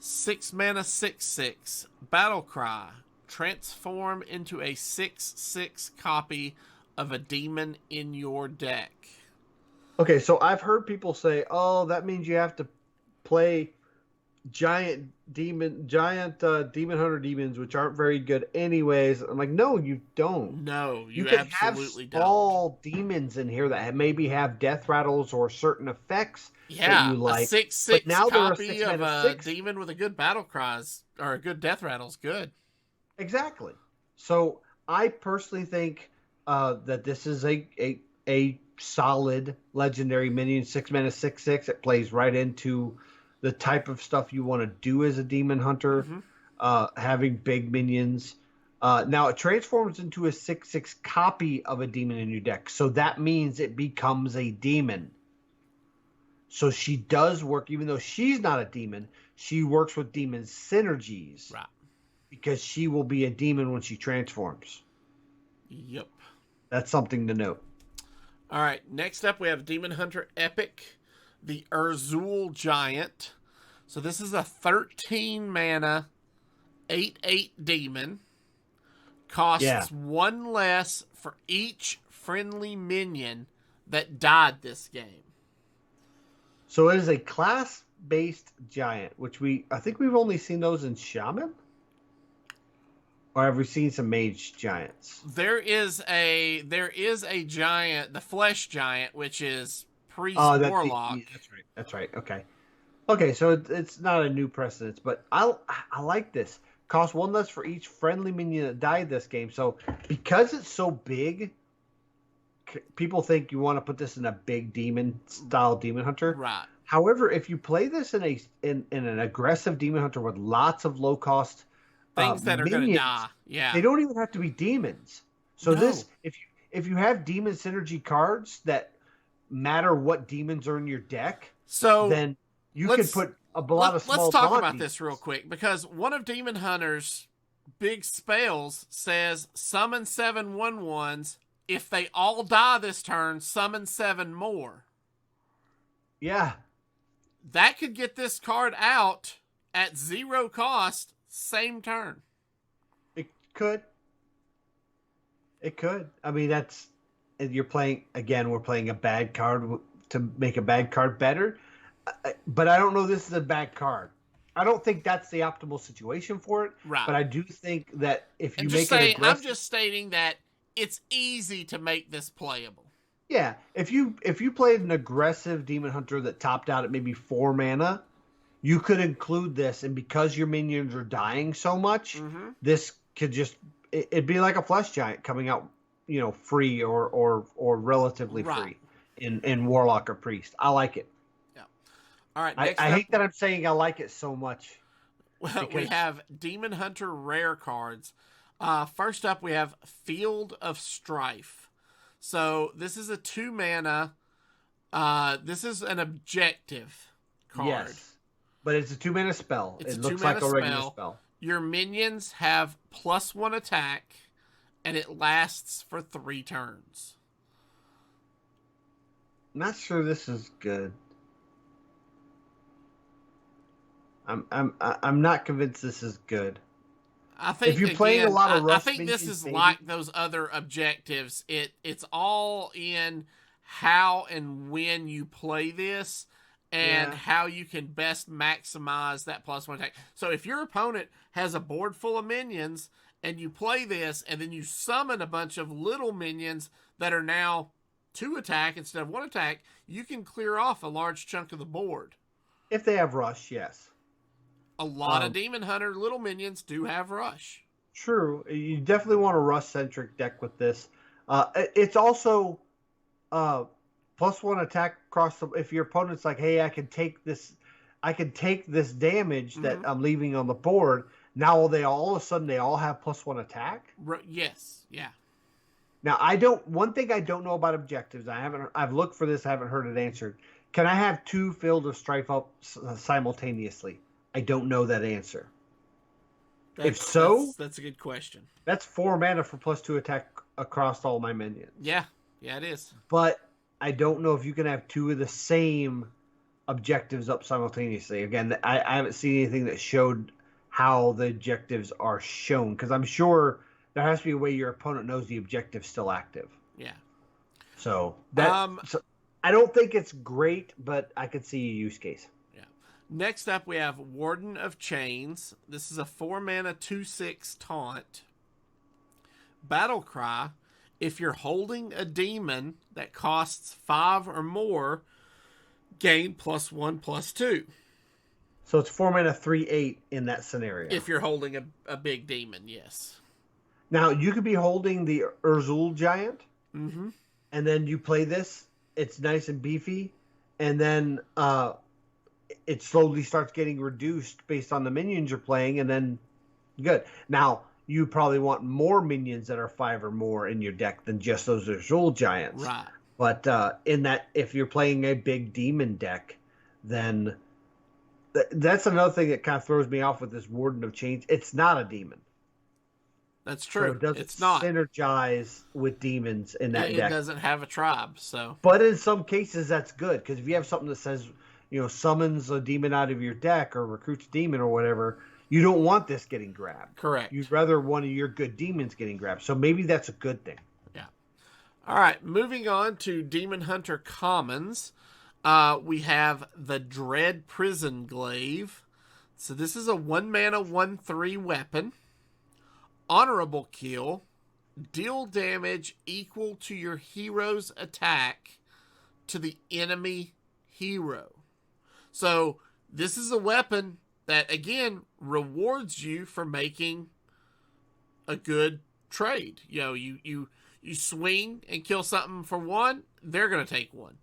6-mana 6/6. Battle Cry. Transform into a 6/6 copy of a demon in your deck. Okay, so I've heard people say, "Oh, that means you have to play giant demon hunter demons, which aren't very good anyways." I'm like, no, you don't. No, you can absolutely have small demons in here that maybe have death rattles or certain effects that you like. A 6/6 copy of a 6. demon with a good battle cries or a good death rattle's good. Exactly. So I personally think that this is a solid legendary minion. 6-mana 6/6. It plays right into the type of stuff you want to do as a demon hunter, having big minions. Now it transforms into a 6/6 copy of a demon in your deck, so that means it becomes a demon. So she does work, even though she's not a demon, she works with demon synergies, right? Because she will be a demon when she transforms. Yep, that's something to note. All right, next up we have Demon Hunter Epic, the Urzul Giant. So this is a 13-mana 8/8 demon. costs 1 less for each friendly minion that died this game. So it is a class-based giant, which I think we've only seen those in Shaman? Or have we seen some mage giants? There is a giant, the flesh giant, which is priest warlock. That's right. Okay, so it's not a new precedence, but I like this. Cost 1 less for each friendly minion that died this game. So because it's so big, people think you want to put this in a big demon style demon hunter. Right. However, if you play this in an aggressive demon hunter with lots of low cost things that minions, are going to die, yeah, they don't even have to be demons. So no. this, if you have demon synergy cards that matter what demons are in your deck, so then you can put a lot of small. Let's talk about this real quick, because one of Demon Hunter's big spells says summon 7 1/1s. If they all die this turn, summon 7 more. Yeah. That could get this card out at 0 cost, same turn. It could. I mean, you're playing, again, we're playing a bad card to make a bad card better. But I don't know this is a bad card. I don't think that's the optimal situation for it. Right. But I do think that if you make it aggressive, I'm just stating that it's easy to make this playable. Yeah, if you played an aggressive demon hunter that topped out at maybe 4 mana, you could include this, and because your minions are dying so much, this could it'd be like a flesh giant coming out, free or relatively free in Warlock or Priest. I like it. Yeah. All right. I hate that I'm saying I like it so much. Well, we have Demon Hunter rare cards. First up, we have Field of Strife. So this is a 2 mana. This is an objective card. Yes, but it's a 2 mana spell. It looks like a regular spell. Your minions have +1 attack, and it lasts for 3 turns. Not sure this is good. I'm not convinced this is good. I think if you're playing a lot of Rush, I think this is like those other objectives. It's all in how and when you play this, and how you can best maximize that +1 attack. So if your opponent has a board full of minions and you play this, and then you summon a bunch of little minions that are now 2 attack instead of 1 attack, you can clear off a large chunk of the board. If they have Rush, yes. A lot of Demon Hunter little minions do have Rush. True. You definitely want a Rush-centric deck with this. It's also +1 attack across the... If your opponent's like, hey, I can take this damage that I'm leaving on the board. Now all of a sudden they all have +1 attack? Yes. Yeah. Now, one thing I don't know about objectives, I've looked for this, I haven't heard it answered. Can I have 2 Field of Strife up simultaneously? I don't know that answer. That's a good question. That's 4 mana for +2 attack across all my minions. Yeah, it is. But I don't know if you can have 2 of the same objectives up simultaneously. Again, I haven't seen anything that showed how the objectives are shown, because I'm sure there has to be a way your opponent knows the objective's still active. Yeah. So I don't think it's great, but I could see a use case. Next up, we have Warden of Chains. This is a 4 mana 2/6 taunt. Battle Cry. If you're holding a demon that costs 5 or more, gain +1/+2. So it's 4 mana 3/8 in that scenario. If you're holding a big demon, yes. Now, you could be holding the Urzul giant, and then you play this. It's nice and beefy, and then it slowly starts getting reduced based on the minions you're playing, and then good. Now, you probably want more minions that are 5 or more in your deck than just those Urzul giants. Right. But if you're playing a big demon deck, then that's another thing that kind of throws me off with this Warden of Chains. It's not a demon. That's true. So it doesn't it's not synergize with demons in that deck. It doesn't have a tribe, so. But in some cases, that's good, because if you have something that says, summons a demon out of your deck or recruits a demon or whatever, You don't want this getting grabbed. Correct. You'd rather one of your good demons getting grabbed. So maybe that's a good thing. Yeah. All right, moving on to Demon Hunter Commons. We have the Dread Prison Glaive. So this is a 1-mana 1/3 weapon. Honorable kill. Deal damage equal to your hero's attack to the enemy hero. So this is a weapon that, again, rewards you for making a good trade. You know, you swing and kill something for 1, they're going to take 1.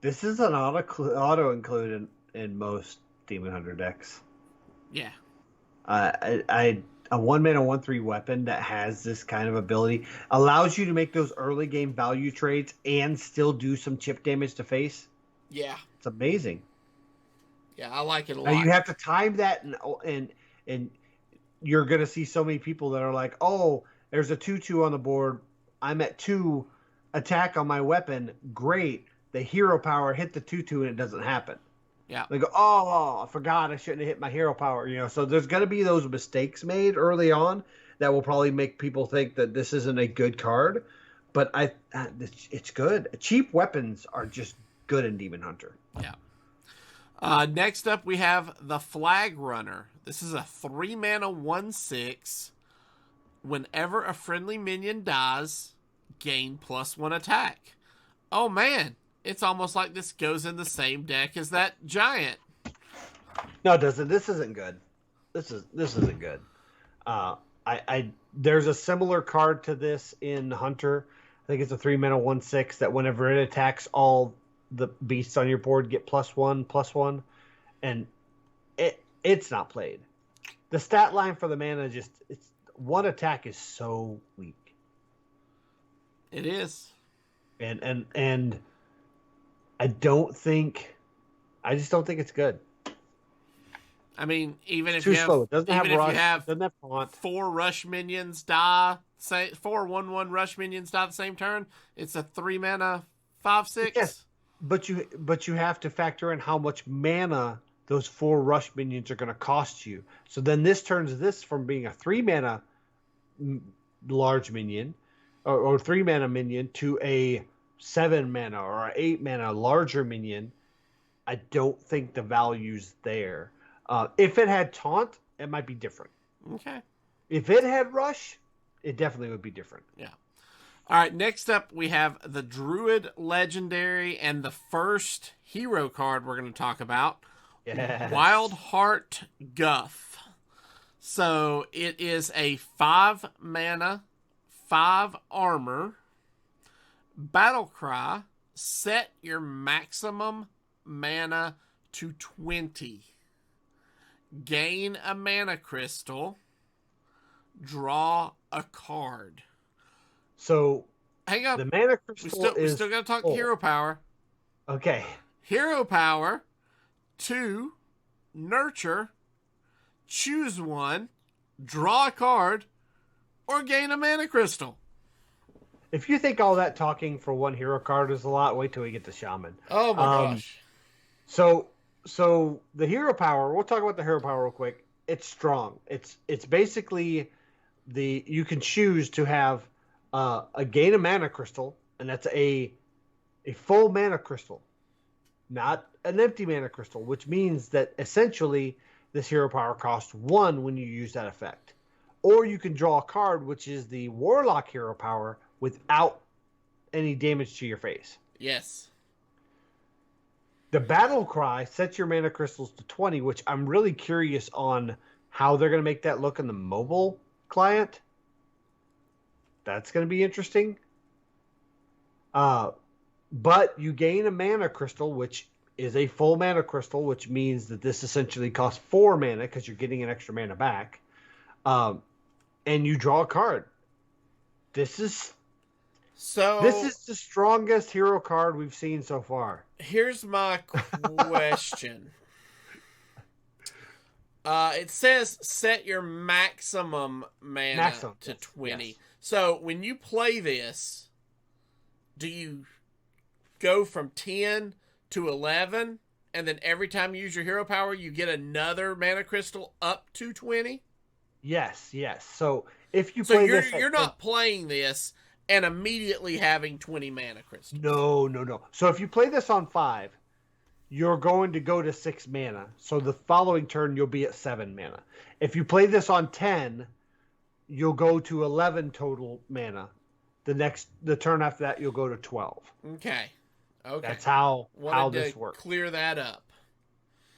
This is an auto include in most Demon Hunter decks. Yeah. A 1-mana 1/3 weapon that has this kind of ability allows you to make those early game value trades and still do some chip damage to face. Yeah. It's amazing. Yeah, I like it a lot. Now you have to time that, and you're going to see so many people that are like, oh, there's a 2/2 on the board. I'm at 2 attack on my weapon. Great. The hero power hit the 2/2 and it doesn't happen. Yeah. They go, oh, I forgot I shouldn't have hit my hero power. You know, so there's going to be those mistakes made early on that will probably make people think that this isn't a good card. But it's good. Cheap weapons are just good in Demon Hunter. Yeah. Next up, we have the Flag Runner. This is a 3-mana 1/6. Whenever a friendly minion dies, gain +1 attack. Oh, man. It's almost like this goes in the same deck as that giant. No, it doesn't. This isn't good. This isn't good. There's a similar card to this in Hunter. I think it's a 3-mana 1/6 that whenever it attacks, all the beasts on your board get +1/+1, and it's not played. The stat line for the mana it's 1 attack is so weak. It is. And I just don't think it's good. I mean, even if too you have, slow. It doesn't have rush. you have doesn't have font. 4 rush minions die, 4 1/1 rush minions die the same turn, it's a 3-mana 5/6. Yes, but you have to factor in how much mana those 4 rush minions are going to cost you. So then this turns this from being a 3-mana large minion or 3-mana minion to a 7-mana or 8-mana larger minion. I don't think the value's there. If it had taunt, it might be different. Okay. If it had rush, it definitely would be different. Yeah. All right, next up we have the Druid Legendary and the first hero card we're going to talk about. Yes. Wild Heart Guth. So it is a 5-mana, 5 armor. Battle Cry, set your maximum mana to 20. Gain a mana crystal. Draw a card. So hang on. The mana crystal we still got to talk hero power. Okay. Hero power 2, nurture, choose 1, draw a card, or gain a mana crystal. If you think all that talking for 1 hero card is a lot, wait till we get to Shaman. Oh my gosh. So the hero power, we'll talk about the hero power real quick. It's strong. It's basically you can choose to have a gain a mana crystal, and that's a full mana crystal, not an empty mana crystal, which means that essentially this hero power costs 1 when you use that effect. Or you can draw a card, which is the Warlock hero power, without any damage to your face. Yes. The Battle Cry sets your mana crystals to 20, which I'm really curious on how they're going to make that look in the mobile client. That's going to be interesting. But you gain a mana crystal, which is a full mana crystal, which means that this essentially costs 4 mana because you're getting an extra mana back. And you draw a card. This is the strongest hero card we've seen so far. Here's my question. It says set your maximum mana to 20. Yes. So when you play this, do you go from 10 to 11 and then every time you use your hero power, you get another mana crystal up to 20? Yes. So if you So play you're not playing this and immediately having 20 mana crystals. No. So if you play this on 5, you're going to go to 6 mana. So the following turn, you'll be at 7 mana. If you play this on 10, you'll go to 11 total mana. The turn after that, you'll go to 12. Okay. That's how this works. Clear that up.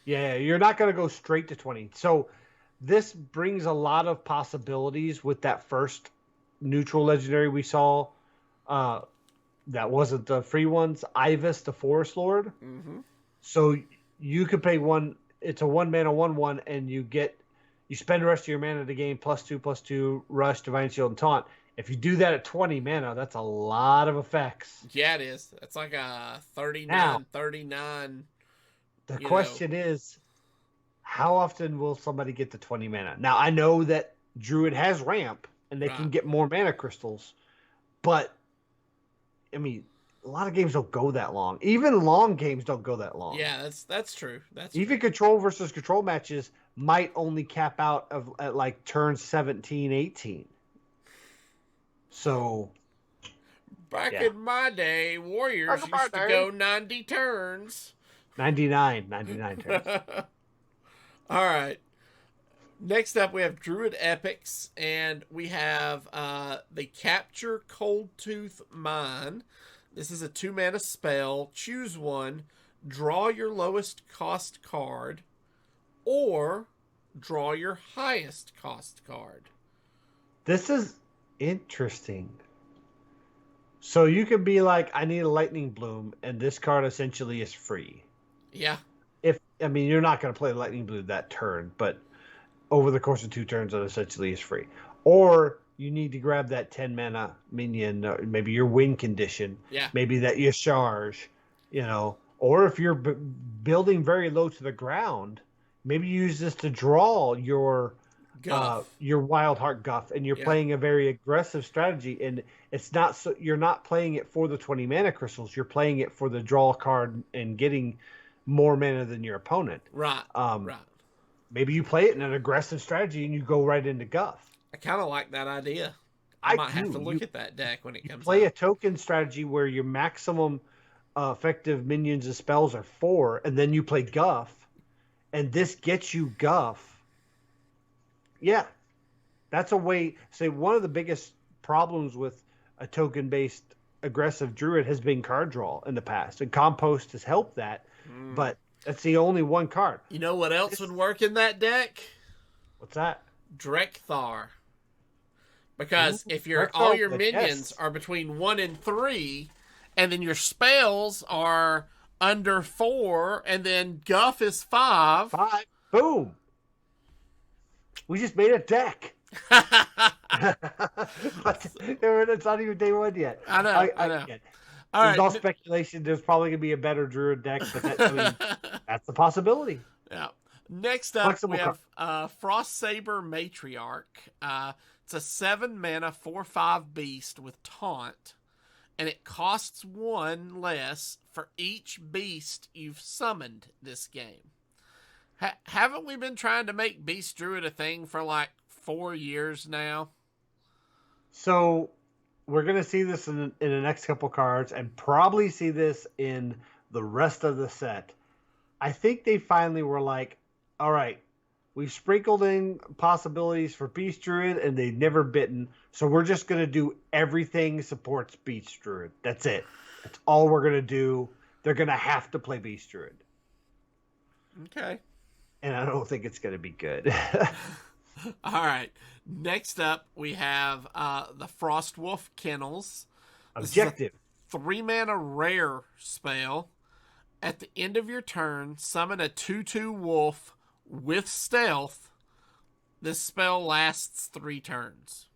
Yeah, you're not going to go straight to 20. So this brings a lot of possibilities with that first neutral legendary we saw. That wasn't the free ones. Ivis, the Forest Lord. Mm-hmm. So you could pay one. It's a 1 mana 1/1, and you spend the rest of your mana to gain +2/+2 rush, divine shield, and taunt. If you do that at 20 mana, that's a lot of effects. Yeah, it is. That's like a 39. The question is, how often will somebody get to 20 mana? Now, I know that Druid has ramp, and they can get more mana crystals, but, I mean, a lot of games don't go that long. Even long games don't go that long. Yeah, that's true. Even control versus control matches might only cap out at like turn 17, 18. So, back in my day, Warriors used to go 90 turns. 99 turns. All right. Next up, we have Druid Epics, and we have the Capture Coldtooth Mine. This is a 2-mana spell. Choose one. Draw your lowest cost card, or draw your highest cost card. This is interesting. So you can be like, I need a Lightning Bloom, and this card essentially is free. Yeah. You're not going to play Lightning Bloom that turn, but over the course of 2 turns, it essentially is free. Or you need to grab that 10 mana minion, maybe your win condition. Yeah. Maybe that you charge, Or if you're building very low to the ground, maybe you use this to draw your Wild Heart Guff, and you're playing a very aggressive strategy. And it's not you're not playing it for the 20 mana crystals. You're playing it for the draw card and getting more mana than your opponent. Right. Right. Maybe you play it in an aggressive strategy and you go right into Guff. I kind of like that idea. I might have to look at that deck when it comes play out. A token strategy where your maximum effective minions and spells are 4, and then you play Guff, and this gets you Guff. Yeah. That's a way. Say, one of the biggest problems with a token-based aggressive Druid has been card draw in the past, and Compost has helped that, but that's the only one card. You know what else would work in that deck? What's that? Drekthar. Because if all your minions are between 1 and 3, and then your spells are under 4, and then Guff is 5. Boom. We just made a deck. It's not even day 1 yet. I know. There's all speculation. There's probably going to be a better Druid deck, but that's a possibility. Yeah. Next up, we have Frost Saber Matriarch. It's a 7-mana 4/5 beast with taunt, and it costs 1 less for each beast you've summoned this game. Haven't we been trying to make Beast Druid a thing for like 4 years now? So we're going to see this in the next couple cards, and probably see this in the rest of the set. I think they finally were like, all right, we've sprinkled in possibilities for Beast Druid, and they've never bitten, so we're just going to do everything supports Beast Druid. That's it. That's all we're going to do. They're going to have to play Beast Druid. Okay. And I don't think it's going to be good. All right. Next up, we have the Frostwolf Kennels. Objective. 3-mana rare spell. At the end of your turn, summon a 2/2 wolf with stealth. This spell lasts 3 turns.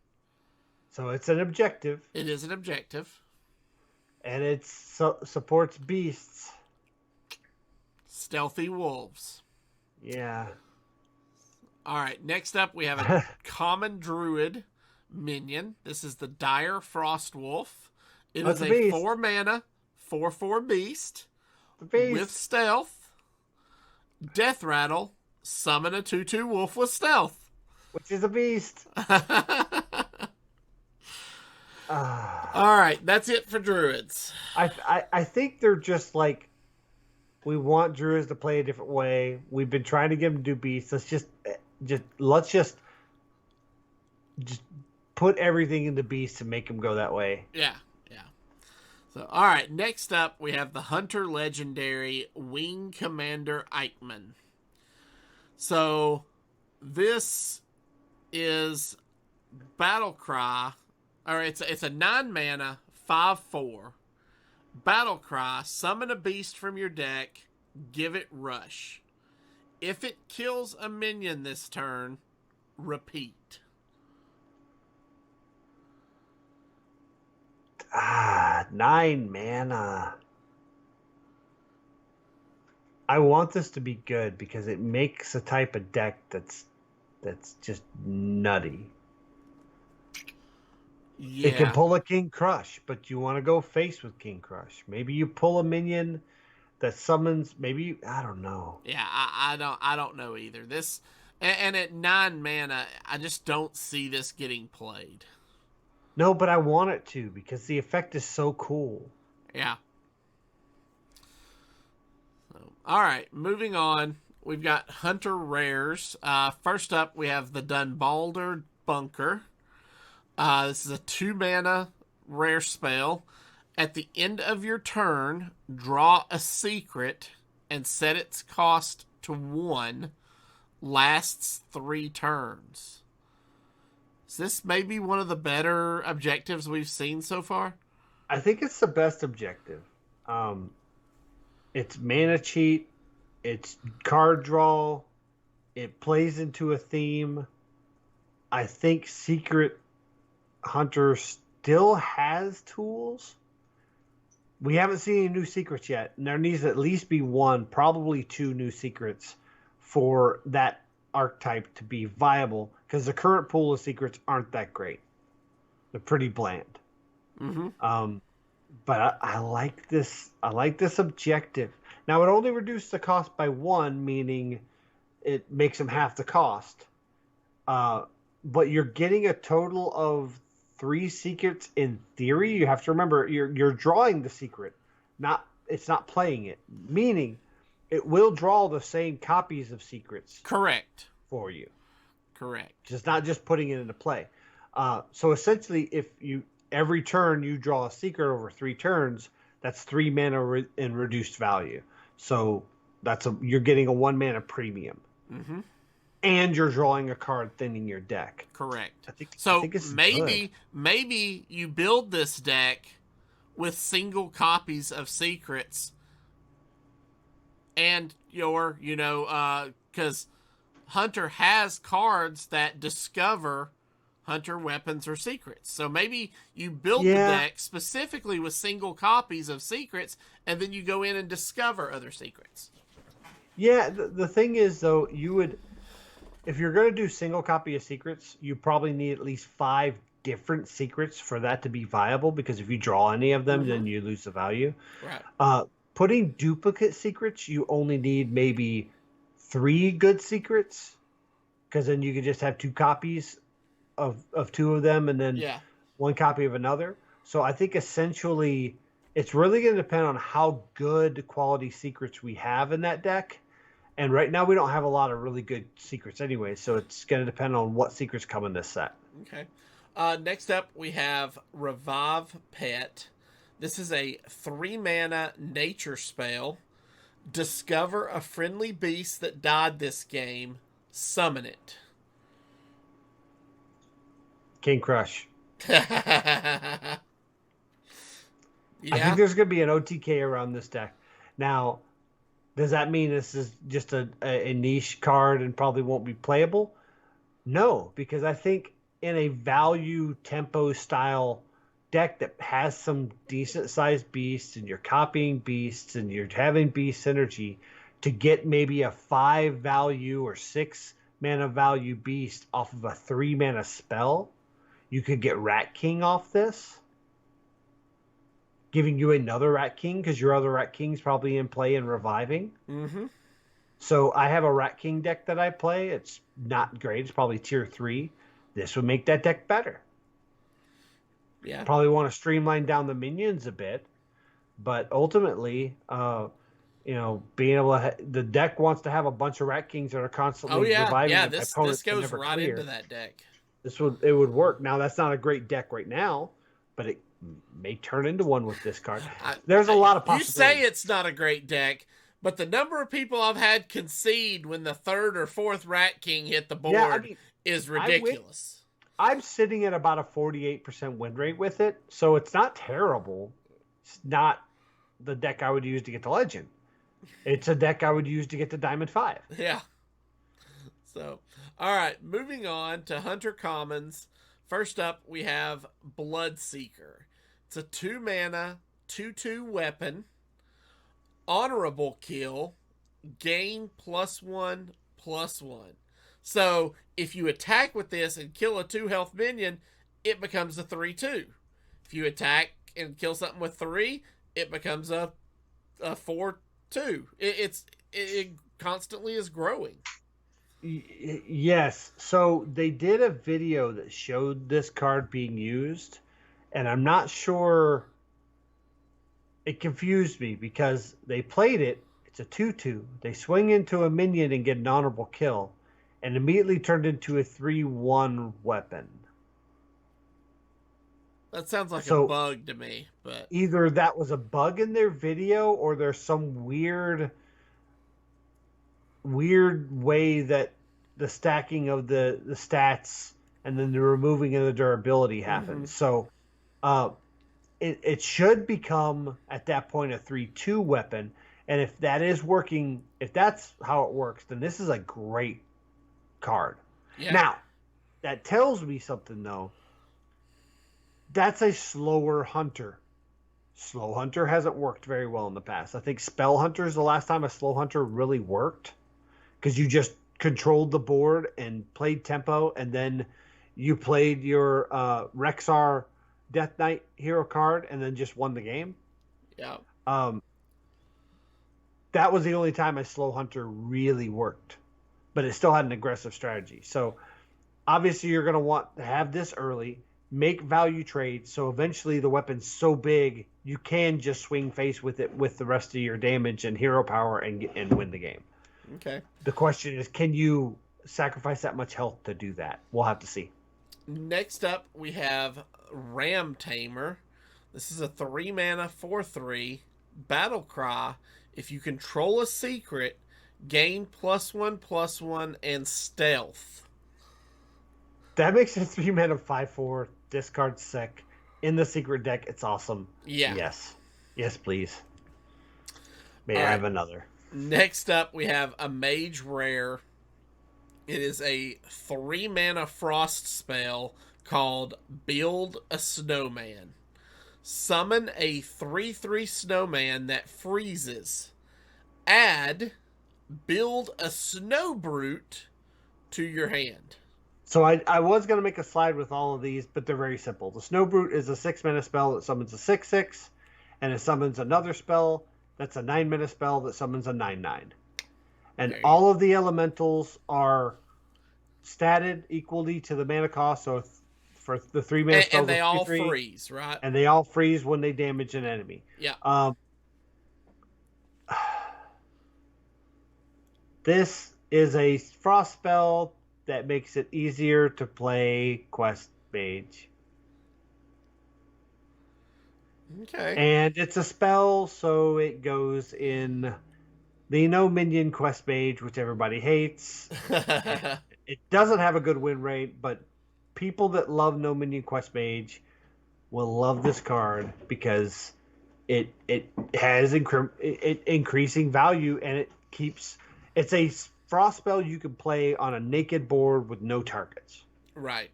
So it's an objective. It is an objective. And it supports beasts. Stealthy wolves. Yeah. All right, next up we have a common druid minion. This is the Dire Frostwolf. It is a 4-mana, 4/4 beast with stealth. Death Rattle, summon a 2/2 wolf with stealth. Which is a beast. All right, that's it for druids. I think they're just like, we want druids to play a different way. We've been trying to get them to do beasts. Let's just put everything into beasts and make them go that way. Yeah. So, all right, next up we have the Hunter Legendary Wing Commander Eichmann. So, this is Battle Cry, or it's a 9-mana 5/4 Battle Cry. Summon a beast from your deck, give it rush. If it kills a minion this turn, repeat. 9 mana. I want this to be good because it makes a type of deck that's just nutty. Yeah. It can pull a King Crush, but you want to go face with King Crush. Maybe you pull a minion that summons. Maybe I don't know. Yeah, I don't know either. This and at 9 mana, I just don't see this getting played. No, but I want it to because the effect is so cool. Yeah. So, all right, moving on. We've got Hunter Rares. First up, we have the Dunbalder Bunker. This is a 2-mana rare spell. At the end of your turn, draw a secret and set its cost to 1. Lasts 3 turns. Is this maybe one of the better objectives we've seen so far? I think it's the best objective. It's mana cheat. It's card draw. It plays into a theme. I think Secret Hunter still has tools. We haven't seen any new secrets yet. And there needs to at least be 1, probably 2 new secrets for that archetype to be viable, because the current pool of secrets aren't that great. They're pretty bland. Mm-hmm. But I like this. I like this objective. Now, it only reduced the cost by 1, meaning it makes them half the cost. But you're getting a total of 3 secrets in theory. You have to remember you're drawing the secret, it's not playing it. Meaning, it will draw the same copies of secrets. Correct. For you. Correct. It's not just putting it into play. So essentially, if every turn you draw a secret over 3 turns, that's 3 mana in reduced value. So you're getting a 1 mana premium. Mm-hmm. And you're drawing a card thinning your deck. Correct. I think it's maybe you build this deck with single copies of secrets, and because Hunter has cards that discover Hunter weapons or secrets. So maybe you build the deck specifically with single copies of secrets, and then you go in and discover other secrets. Yeah, the thing is, though, if you're going to do single copy of secrets, you probably need at least 5 different secrets for that to be viable, because if you draw any of them, then you lose the value. Right. Putting duplicate secrets, you only need maybe 3 good secrets, because then you could just have 2 copies of 2 of them, and then 1 copy of another. So I think essentially it's really going to depend on how good quality secrets we have in that deck. And right now we don't have a lot of really good secrets anyway, so it's going to depend on what secrets come in this set. Okay. Next up, we have Revive Pet. This is a 3-mana nature spell. Discover a friendly beast that died this game. Summon it. King Crush. Yeah. I think there's going to be an OTK around this deck. Now, does that mean this is just a niche card and probably won't be playable? No, because I think in a value tempo style deck that has some decent sized beasts, and you're copying beasts and you're having beast synergy, to get maybe a 5 value or 6 mana value beast off of a 3 mana spell, you could get Rat King off this, giving you another Rat King, because your other Rat King's probably in play and reviving. Mm-hmm. So I have a Rat King deck that I play. It's not great. It's probably tier 3. This would make that deck better. Yeah. Probably want to streamline down the minions a bit, but ultimately, being able to the deck wants to have a bunch of Rat Kings that are constantly reviving. Yeah. And This can goes never right clear. into that deck. It would work. Now that's not a great deck right now, but it may turn into one with this card. There's a lot of possibilities. You say it's not a great deck, but the number of people I've had concede when the third or fourth Rat King hit the board is ridiculous. I'm sitting at about a 48% win rate with it, so it's not terrible. It's not the deck I would use to get to Legend. It's a deck I would use to get to Diamond 5. Yeah. So, all right, moving on to Hunter Commons. First up, we have Bloodseeker. It's a 2-mana, 2/2 weapon. Honorable kill. Gain +1/+1. So, if you attack with this and kill a 2-health minion, it becomes a 3/2. If you attack and kill something with 3, it becomes a 4/2. It constantly is growing. Yes. So they did a video that showed this card being used, and I'm not sure. It confused me because they played it. It's a 2/2. They swing into a minion and get an honorable kill, and immediately turned into a 3/1 weapon. That sounds like a bug to me, but either that was a bug in their video or there's some weird way that the stacking of the stats and then the removing of the durability happens. So it should become at that point a 3/2 weapon. And if that is working, if that's how it works, then this is a great card. Yeah. Now, that tells me something though. That's a slower hunter. Slow hunter hasn't worked very well in the past. I think Spell Hunter is the last time a slow hunter really worked, because you just controlled the board and played tempo, and then you played your Rexar Death Knight hero card and then just won the game. Yeah. That was the only time a slow hunter really worked, but it still had an aggressive strategy. So obviously you're going to want to have this early, make value trades, so eventually the weapon's so big you can just swing face with it with the rest of your damage and hero power and win the game. Okay. The question is, can you sacrifice that much health to do that? We'll have to see. Next up, we have Ram Tamer. This is a 3-mana 4/3 battle cry. If you control a secret, gain +1/+1 and stealth. That makes it a 3-mana 5/4 discard sick in the secret deck. It's awesome. Yeah. Yes, please. May I have another? Next up, we have a Mage Rare. It is a 3-mana frost spell called Build a Snowman. Summon a 3/3 snowman that freezes. Add Build a Snow Brute to your hand. So I was going to make a slide with all of these, but they're very simple. The Snow Brute is a 6-mana spell that summons a 6/6, and it summons another spell that's a 9-mana spell that summons a 9/9. And all of the elementals are statted equally to the mana cost. So for the 3-mana spells, and they all freeze, right? And they all freeze when they damage an enemy. Yeah. This is a frost spell that makes it easier to play Quest Mage. Okay. And it's a spell, so it goes in the no minion Quest Mage, which everybody hates. It doesn't have a good win rate, but people that love no minion Quest Mage will love this card because it has increasing value, and it's a frost spell you can play on a naked board with no targets. Right.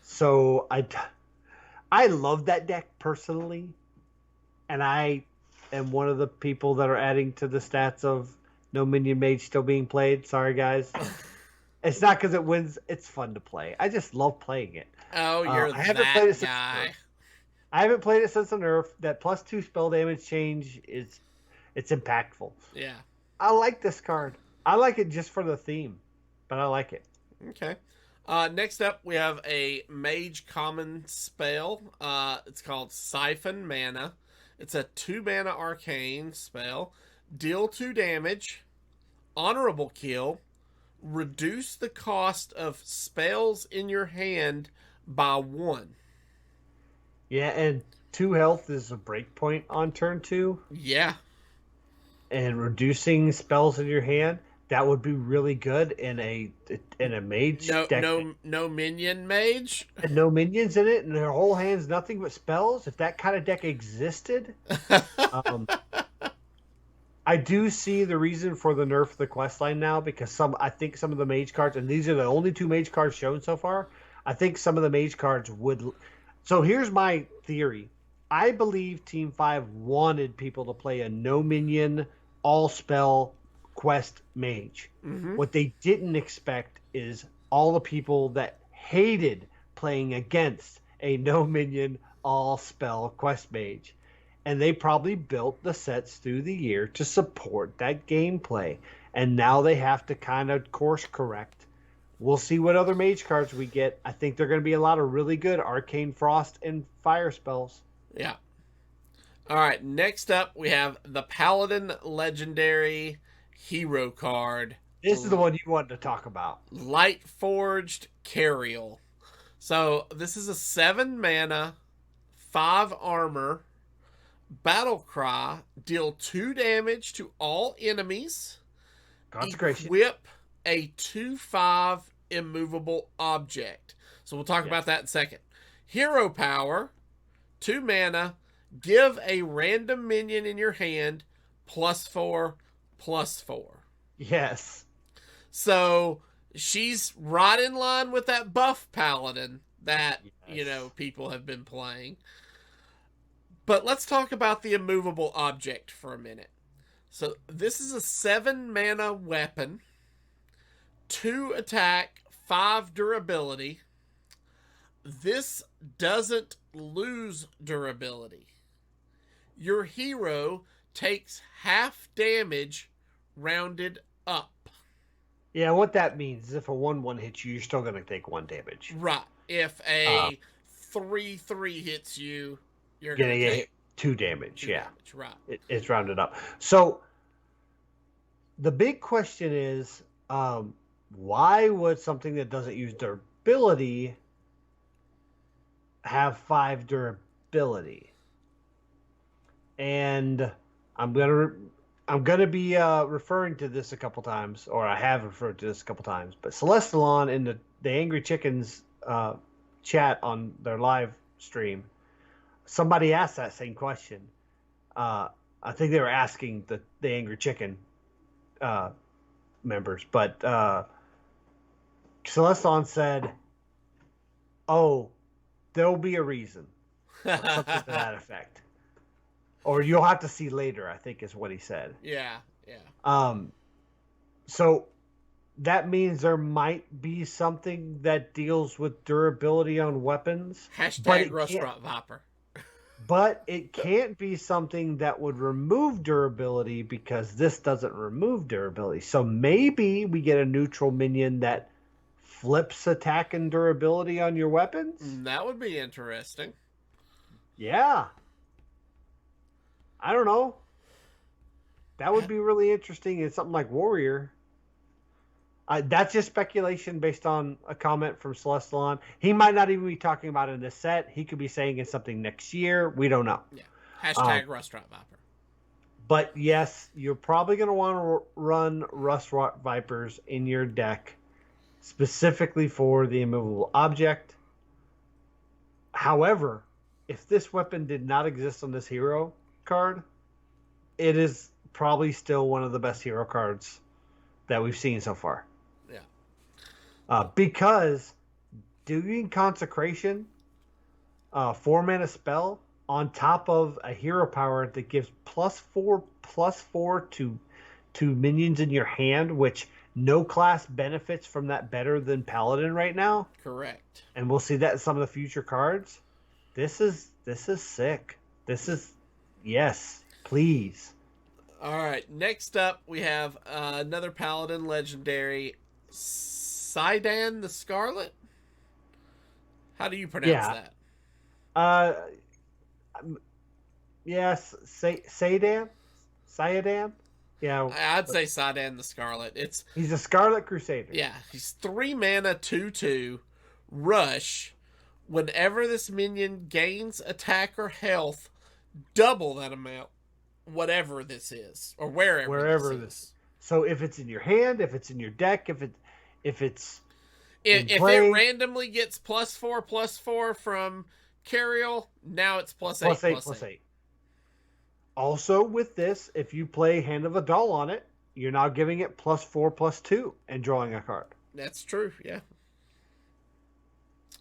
So I love that deck personally, and I am one of the people that are adding to the stats of no minion mage still being played. Sorry, guys. It's not because it wins. It's fun to play. I just love playing it. Oh, you're I haven't that played it guy. I haven't played it since the nerf. That +2 spell damage change it's impactful. Yeah. I like this card. I like it just for the theme, but I like it. Okay. Next up, we have a mage common spell. It's called Siphon Mana. It's a 2-mana arcane spell. Deal 2 damage. Honorable kill. Reduce the cost of spells in your hand by 1. Yeah, and 2 health is a breakpoint on turn 2. Yeah. And reducing spells in your hand, that would be really good in a mage deck. No minion mage. And no minions in it, and their whole hand's nothing but spells. If that kind of deck existed, I do see the reason for the nerf of the quest line now, because I think some of the mage cards, and these are the only 2 mage cards shown so far. I think some of the mage cards would. So here's my theory. I believe Team 5 wanted people to play a no minion, all spell quest mage. Mm-hmm. What they didn't expect is all the people that hated playing against a no minion, all spell quest mage. And they probably built the sets through the year to support that gameplay. And now they have to kind of course correct. We'll see what other mage cards we get. I think there are going to be a lot of really good Arcane Frost and Fire spells. Yeah. All right, next up we have the Paladin Legendary hero card. This is the one you wanted to talk about. Light Forged Carriel. So this is a 7-mana, 5 armor, battle cry, deal 2 damage to all enemies. Consecration. Equip a 2/5 immovable object. So we'll talk about that in a second. Hero power, 2 mana, give a random minion in your hand +4/+4. Yes. So she's right in line with that buff paladin that, people have been playing. But let's talk about the immovable object for a minute. So this is a 7-mana weapon, 2 attack, 5 durability. This doesn't lose durability. Your hero takes half damage rounded up. Yeah, what that means is if a 1/1 hits you, you're still going to take 1 damage. Right. If a 3/3 hits you, you're going to take 2 damage. 2 yeah. damage. Right. It's rounded up. So the big question is, why would something that doesn't use durability have 5 durability? And I'm gonna be referring to this a couple times, or I have referred to this a couple times. But Celestalon in the Angry Chickens chat on their live stream, somebody asked that same question. I think they were asking the Angry Chicken members, but Celestalon said, "Oh, there'll be a reason," or something to that effect. Or you'll have to see later, I think is what he said. Yeah. So that means there might be something that deals with durability on weapons. Hashtag Restaurant Viper. But it can't be something that would remove durability, because this doesn't remove durability. So maybe we get a neutral minion that flips attack and durability on your weapons? That would be interesting. Yeah. I don't know. That would be really interesting in something like Warrior. That's just speculation based on a comment from Celestalon. He might not even be talking about it in this set. He could be saying it's something next year. We don't know. Yeah. Hashtag Restaurant Viper. But yes, you're probably going to want to run Restaurant Vipers in your deck, specifically for the immovable object. However, if this weapon did not exist on this hero card, it is probably still one of the best hero cards that we've seen so far. Yeah. Because doing Consecration, 4-mana spell, on top of a hero power that gives +4/+4 to minions in your hand, which no class benefits from that better than Paladin right now. Correct. And we'll see that in some of the future cards. This is sick. This is, yes, please. All right. Next up, we have another Paladin Legendary, Sidan the Scarlet. How do you pronounce Yeah. that? Uh, yes, Saydan? Sayadam? Yeah, I'd say Sidan the Scarlet. he's a Scarlet Crusader. Yeah, he's 3 mana, 2/2, rush. Whenever this minion gains attack or health, double that amount, whatever this is, or wherever this is. So if it's in your hand, if it's in your deck, if it's If play, it randomly gets +4/+4 from Cariel, now it's +8 +8. Also, with this, if you play Hand of a Doll on it, you're now giving it +4/+2 and drawing a card. That's true, yeah.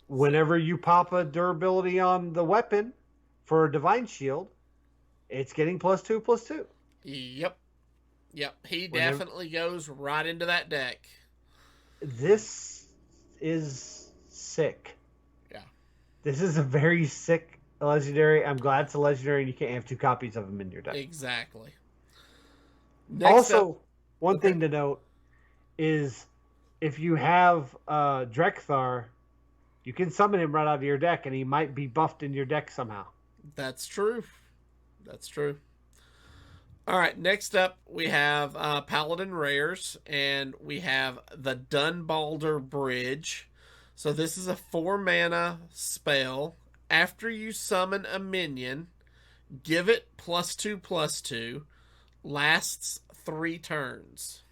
Whenever you pop a durability on the weapon for a Divine Shield, it's getting +2/+2. Yep. He definitely goes right into that deck. This is sick. Yeah. This is a very sick legendary. I'm glad it's a legendary and you can't have 2 copies of them in your deck. Exactly. One thing to note is if you have Drekthar, you can summon him right out of your deck and he might be buffed in your deck somehow. That's true. All right, next up we have Paladin Rares, and we have the Dunbalder Bridge. So this is a 4 mana spell. After you summon a minion, give it +2/+2. Lasts 3 turns.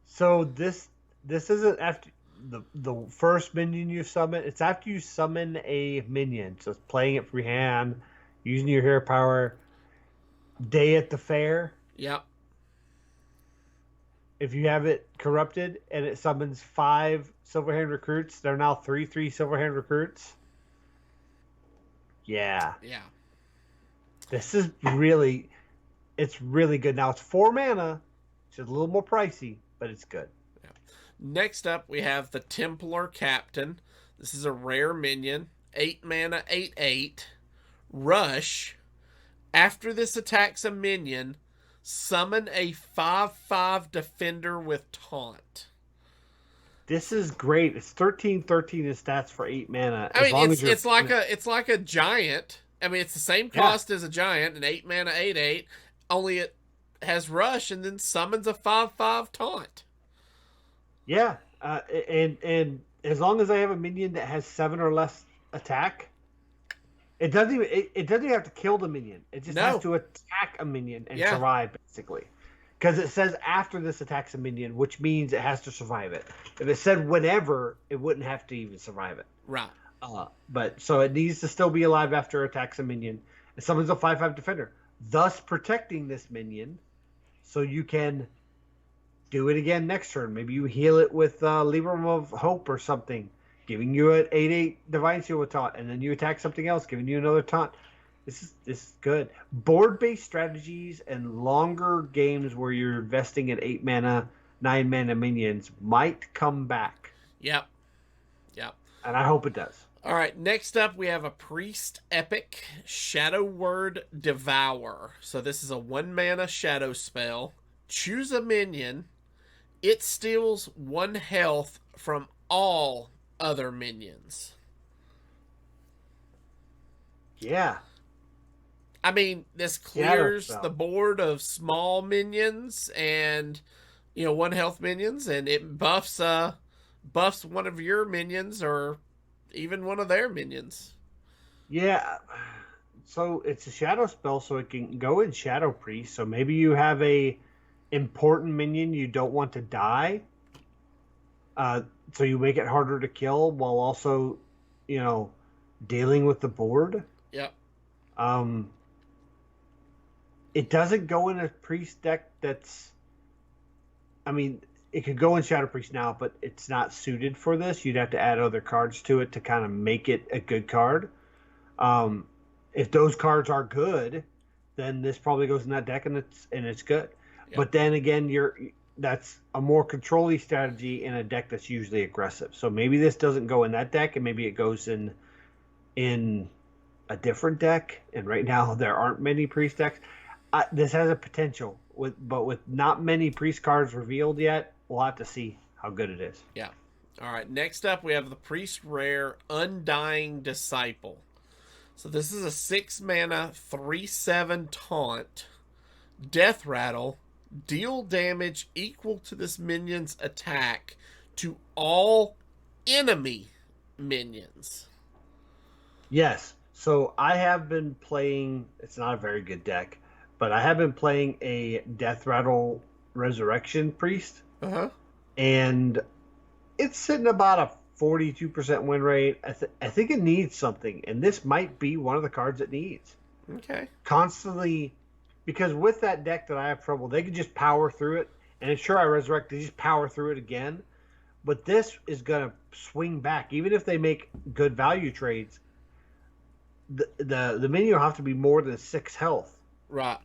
So this isn't after the first minion you summon. It's after you summon a minion. So it's playing it freehand, using your hero power. Day at the fair. Yep. If you have it corrupted and it summons 5 Silverhand Recruits, they're now 3/3 Silverhand Recruits. Yeah. This is really good. Now it's 4 mana. It's a little more pricey, but it's good. Yeah. Next up, we have the Templar Captain. This is a rare minion. 8 mana, 8/8. Rush. After this attacks a minion, summon a 5/5 defender with taunt. This is great. It's 13/13 in stats for 8 mana. I mean, it's like a giant. I mean, it's the same cost as a giant, an 8 mana 8/8. Only it has rush and then summons a 5/5 taunt. Yeah, and as long as I have a minion that has 7 or less attack, it doesn't even have to kill the minion. It just has to attack a minion and survive, basically. Because it says after this attacks a minion, which means it has to survive it. If it said whenever, it wouldn't have to even survive it. Right. But so it needs to still be alive after it attacks a minion. It summons a 5/5 defender, thus protecting this minion, so you can do it again next turn. Maybe you heal it with Libram of Hope or something, giving you an 8/8 Divine Shield with taunt, and then you attack something else, giving you another taunt. This is good. Board-based strategies and longer games where you're investing in 8 mana, 9 mana minions might come back. Yep. And I hope it does. All right, next up we have a Priest Epic, Shadow Word Devourer. So this is a 1 mana shadow spell. Choose a minion. It steals 1 health from all other minions. Yeah. I mean, this clears the board of small minions and 1 health minions, and it buffs one of your minions or even one of their minions. Yeah. So it's a shadow spell, so it can go in Shadow Priest. So maybe you have a important minion you don't want to die. So you make it harder to kill while also, dealing with the board. Yep. It doesn't go in a priest deck that's... I mean, it could go in Shadow Priest now, but it's not suited for this. You'd have to add other cards to it to kind of make it a good card. If those cards are good, then this probably goes in that deck and it's good. Yep. But then again, that's a more control-y strategy in a deck that's usually aggressive. So maybe this doesn't go in that deck, and maybe it goes in a different deck. And right now, there aren't many priest decks. This has a potential, but with not many priest cards revealed yet, we'll have to see how good it is. Yeah. All right. Next up, we have the priest rare Undying Disciple. So this is a 6 mana 3/7 taunt. Death Rattle. Deal damage equal to this minion's attack to all enemy minions. Yes. So I have been playing. It's not a very good deck, but I have been playing a Death Rattle Resurrection Priest, and it's sitting about a 42% win rate. I think it needs something, and this might be one of the cards it needs. Okay. Constantly, because with that deck that I have trouble, they can just power through it, and sure, I resurrect, they just power through it again. But this is going to swing back. Even if they make good value trades, the minion will have to be more than 6 health. Right.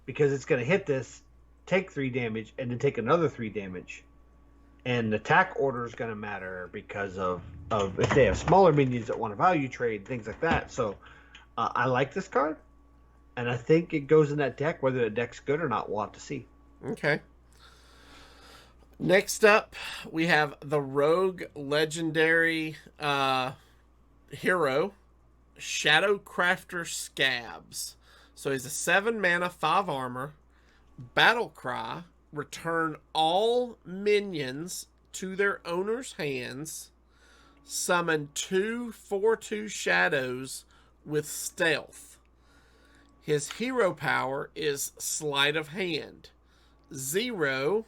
Because it's going to hit this, take 3 damage, and then take another 3 damage. And the attack order is going to matter because of if they have smaller minions that want to value trade, things like that. So I like this card, and I think it goes in that deck. Whether the deck's good or not, we'll have to see. Okay. Next up, we have the Rogue Legendary hero, Shadowcrafter Scabs. So he's a 7 mana, 5 armor, Battle Cry, return all minions to their owner's hands, summon 2 4/2 shadows with stealth. His hero power is Sleight of Hand. 0,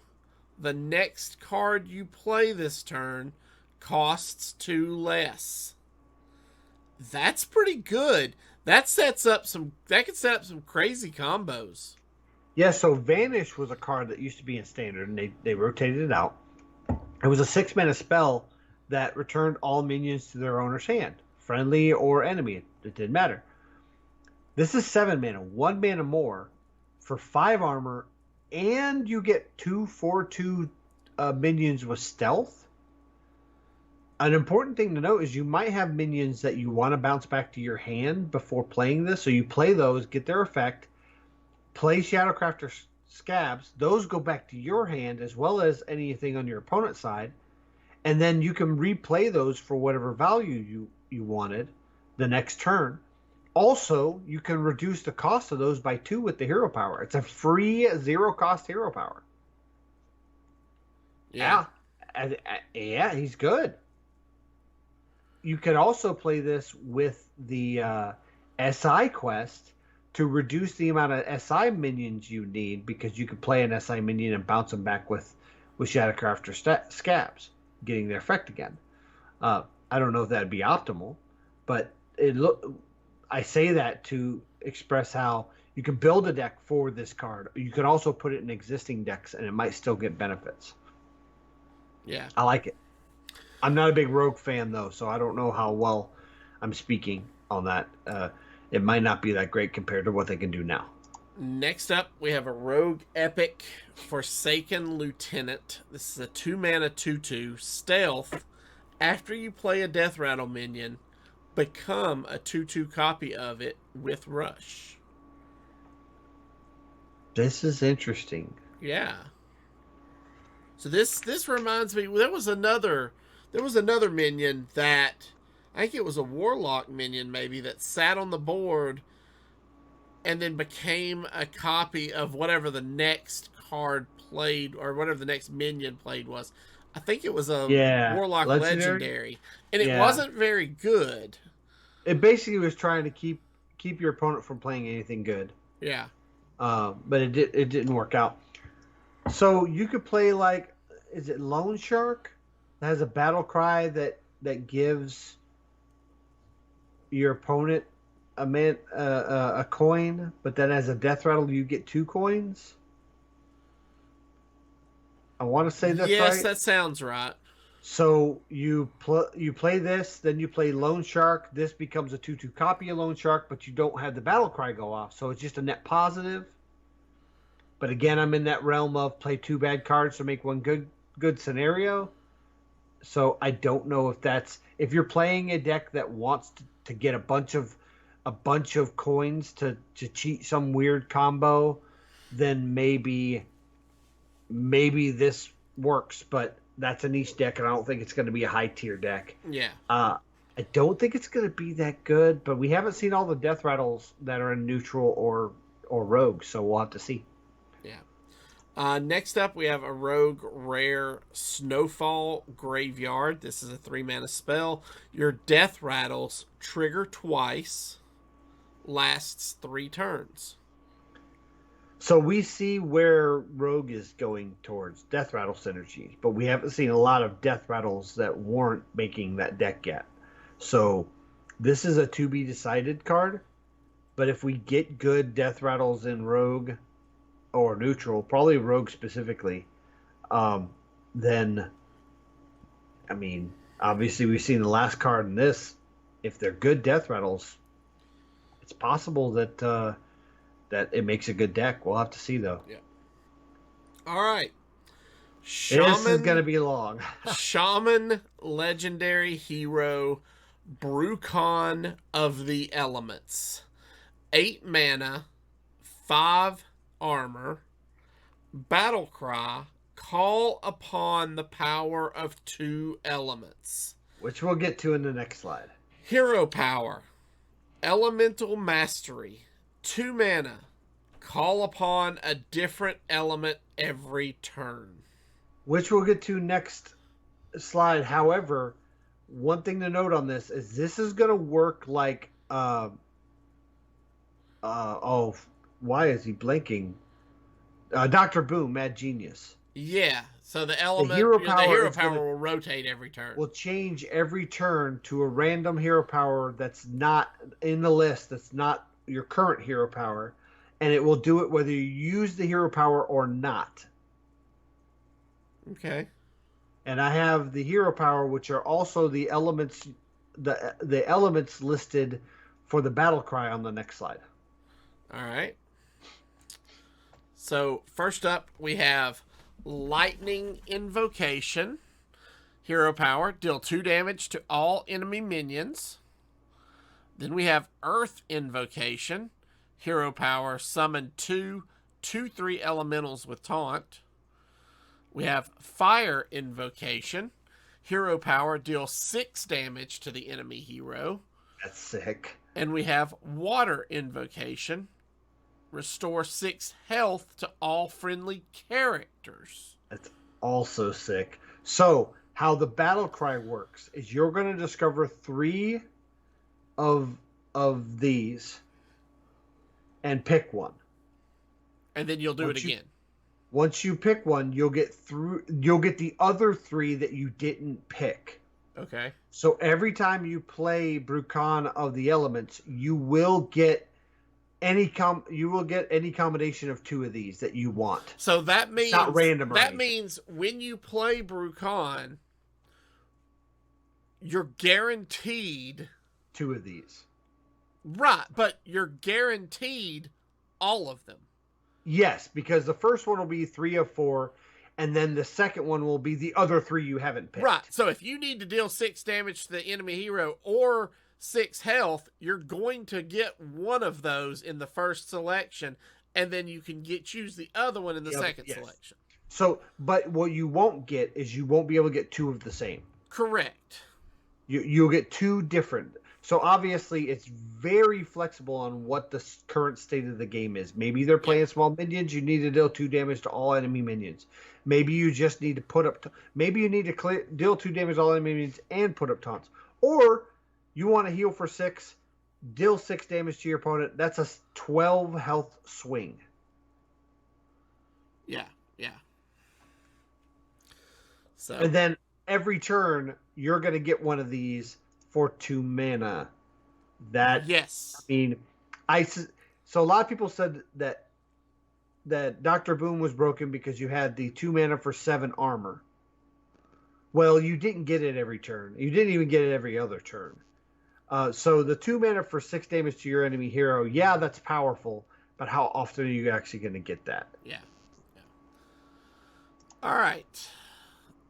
the next card you play this turn costs 2 less. That's pretty good. That could set up some crazy combos. Yeah, so Vanish was a card that used to be in Standard, and they rotated it out. It was a 6 mana spell that returned all minions to their owner's hand, friendly or enemy. It didn't matter. This is 7 mana, 1 mana more for 5 armor, and you get 2 4/2 minions with stealth. An important thing to note is you might have minions that you want to bounce back to your hand before playing this, so you play those, get their effect, play Shadowcrafter Scabs. Those go back to your hand as well as anything on your opponent's side, and then you can replay those for whatever value you wanted the next turn. Also, you can reduce the cost of those by 2 with the hero power. It's a free 0-cost hero power. Yeah, he's good. You can also play this with the SI quest to reduce the amount of SI minions you need, because you can play an SI minion and bounce them back with Shadowcrafter Scabs, getting their effect again. I don't know if that'd be optimal, but I say that to express how you can build a deck for this card. You can also put it in existing decks, and it might still get benefits. Yeah, I like it. I'm not a big Rogue fan, though, so I don't know how well I'm speaking on that. It might not be that great compared to what they can do now. Next up, we have a Rogue Epic, Forsaken Lieutenant. This is a 2 mana 2/2 stealth. After you play a Death Rattle minion, become a 2/2 copy of it with Rush. This is interesting. Yeah. So this reminds me, there was another minion that, I think it was a Warlock minion maybe, that sat on the board and then became a copy of whatever the next card played, or whatever the next minion played was. I think it was a Warlock Legendary. And it wasn't very good. It basically was trying to keep your opponent from playing anything good. Yeah. But it didn't work out. So you could play, like, is it Lone Shark? That has a battle cry that gives your opponent a coin, but then as a death rattle you get 2 coins. I want to say that's right. Yes, that sounds right. So you play this, then you play Lone Shark. This becomes a 2/2 copy of Lone Shark, but you don't have the battle cry go off, so it's just a net positive. But again, I'm in that realm of play 2 bad cards to make one good scenario. So I don't know if you're playing a deck that wants to get a bunch of a bunch of coins to cheat some weird combo, then maybe this works. But that's a niche deck, and I don't think it's going to be a high tier deck. Yeah. I don't think it's going to be that good, but we haven't seen all the death rattles that are in neutral or rogue, so we'll have to see. Yeah. Next up, we have a rogue rare Snowfall Graveyard. This is a 3-mana spell. Your death rattles trigger twice, lasts 3 turns. So we see where rogue is going towards death rattle synergy, but we haven't seen a lot of death rattles that warrant making that deck yet. So this is a to be decided card, but if we get good death rattles in rogue or neutral, probably rogue specifically, then, I mean, obviously we've seen the last card in this. If they're good death rattles, it's possible that that it makes a good deck. We'll have to see, though. Yeah. All right. This is going to be long. Shaman Legendary Hero Brucon of the Elements. 8 mana, 5 armor, battle cry, call upon the power of 2 elements. Which we'll get to in the next slide. Hero power, elemental mastery, 2 mana, call upon a different element every turn. Which we'll get to next slide. However, one thing to note on this is going to work like why is he blinking? Dr. Boom, Mad Genius. Yeah, so the element, hero the power hero is power gonna- will rotate every turn. Will change every turn to a random hero power that's not in the list, that's not your current hero power, and it will do it whether you use the hero power or not. Okay. And I have the hero power, which are also the elements, the elements listed for the battle cry on the next slide. All right. So first up, we have Lightning Invocation. Hero power, deal 2 damage to all enemy minions. Then we have Earth Invocation. Hero power, summon 2/3 elementals with taunt. We have Fire Invocation. Hero power, deal 6 damage to the enemy hero. That's sick. And we have Water Invocation. Restore 6 health to all friendly characters. That's also sick. So, how the battle cry works is you're going to discover 3 of these and pick one. And then you'll do it again. Once you pick one, you'll get the other 3 that you didn't pick. Okay. So every time you play Brucon of the Elements, you will get any combination of 2 of these that you want. So that means it's not random. That means when you play Brucon, you're guaranteed 2 of these. Right, but you're guaranteed all of them. Yes, because the first one will be 3 of 4, and then the second one will be the other 3 you haven't picked. Right. So if you need to deal 6 damage to the enemy hero or 6 health, you're going to get one of those in the first selection, and then you can choose the other one in the second selection. So, but what you won't get is you won't be able to get 2 of the same. Correct. You'll get 2 different. So obviously, it's very flexible on what the current state of the game is. Maybe they're playing small minions. You need to deal 2 damage to all enemy minions. Maybe you just need to put up. Maybe you need to deal 2 damage to all enemy minions and put up taunts. Or you want to heal for 6, deal 6 damage to your opponent. That's a 12 health swing. Yeah. So. And then every turn, you're going to get one of these for 2 mana. Yes. I mean, so a lot of people said that Dr. Boom was broken because you had the 2 mana for 7 armor. Well, you didn't get it every turn. You didn't even get it every other turn. So the 2 mana for 6 damage to your enemy hero, yeah, that's powerful. But how often are you actually going to get that? Yeah. All right.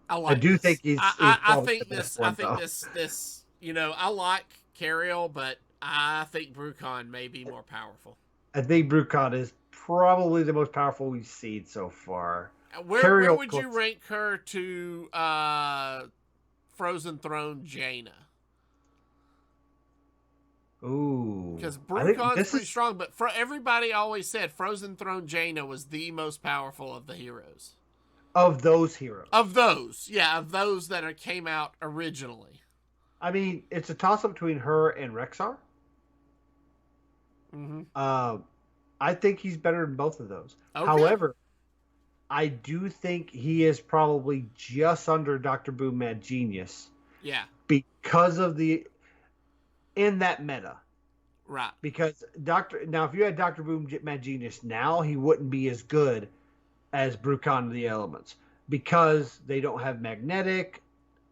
I think he's I think the this. one, I think this. You know, I like Cariel, but I think Brucon may be more powerful. I think Brucon is probably the most powerful we've seen so far. Where would you rank her to Frozen Throne Jaina? Ooh. Because Brucon's pretty strong, but everybody always said Frozen Throne Jaina was the most powerful of the heroes. Of those heroes. Of those that came out originally. I mean, it's a toss-up between her and Rexar. Mm-hmm. I think he's better than both of those. Okay. However, I do think he is probably just under Dr. Boom Mad Genius. Yeah. Because of in that meta. Right. Because if you had Dr. Boom Mad Genius now, he wouldn't be as good as Brucon of the Elements. Because they don't have magnetic.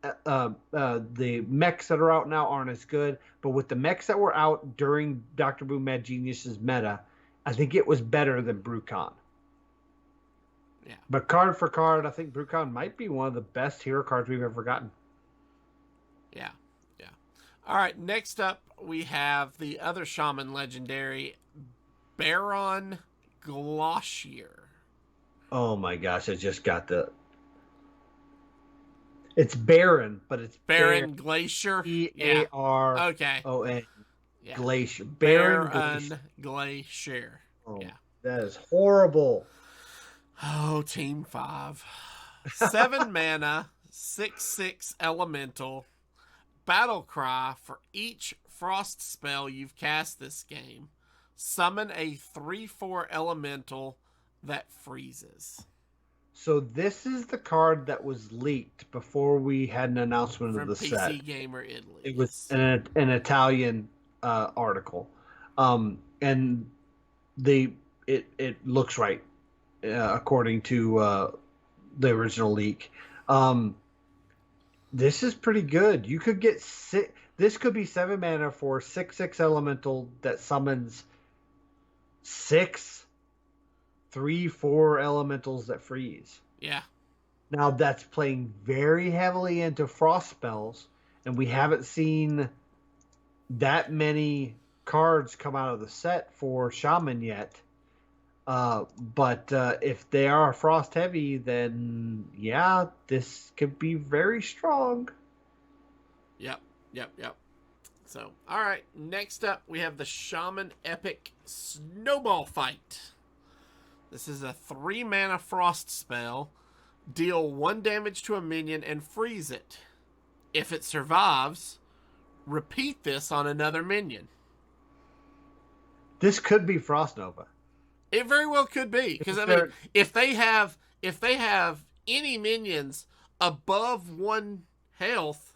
The mechs that are out now aren't as good. But with the mechs that were out during Dr. Boom Mad Genius's meta, I think it was better than Brucon. Yeah. But card for card, I think Brucon might be one of the best hero cards we've ever gotten. Yeah. Yeah. All right. Next up, we have the other Shaman Legendary, Baron Glacier. Oh my gosh, I just got It's Baron, but it's Baron Glacier. E-A-R-O-N. Okay. Yeah. Glacier. Baron Glacier. Oh, yeah. That is horrible. Oh, Team 5. 7 mana, 6/6 elemental. Battle cry for each frost spell you've cast this game. Summon a 3/4 elemental that freezes. So this is the card that was leaked before we had an announcement From of the PC set. PC Gamer Italy. It was an Italian article, and it looks right according to the original leak. This is pretty good. You could get this could be 7 mana for 6/6 elemental that summons 6 3/4 elementals that freeze. Yeah. Now that's playing very heavily into frost spells, and we haven't seen that many cards come out of the set for Shaman yet. But if they are frost heavy, then yeah, this could be very strong. Yep. So, all right. Next up, we have the Shaman Epic Snowball Fight. This is a 3 mana frost spell. Deal 1 damage to a minion and freeze it. If it survives, repeat this on another minion. This could be Frost Nova. It very well could be, because I mean, if they have any minions above 1 health,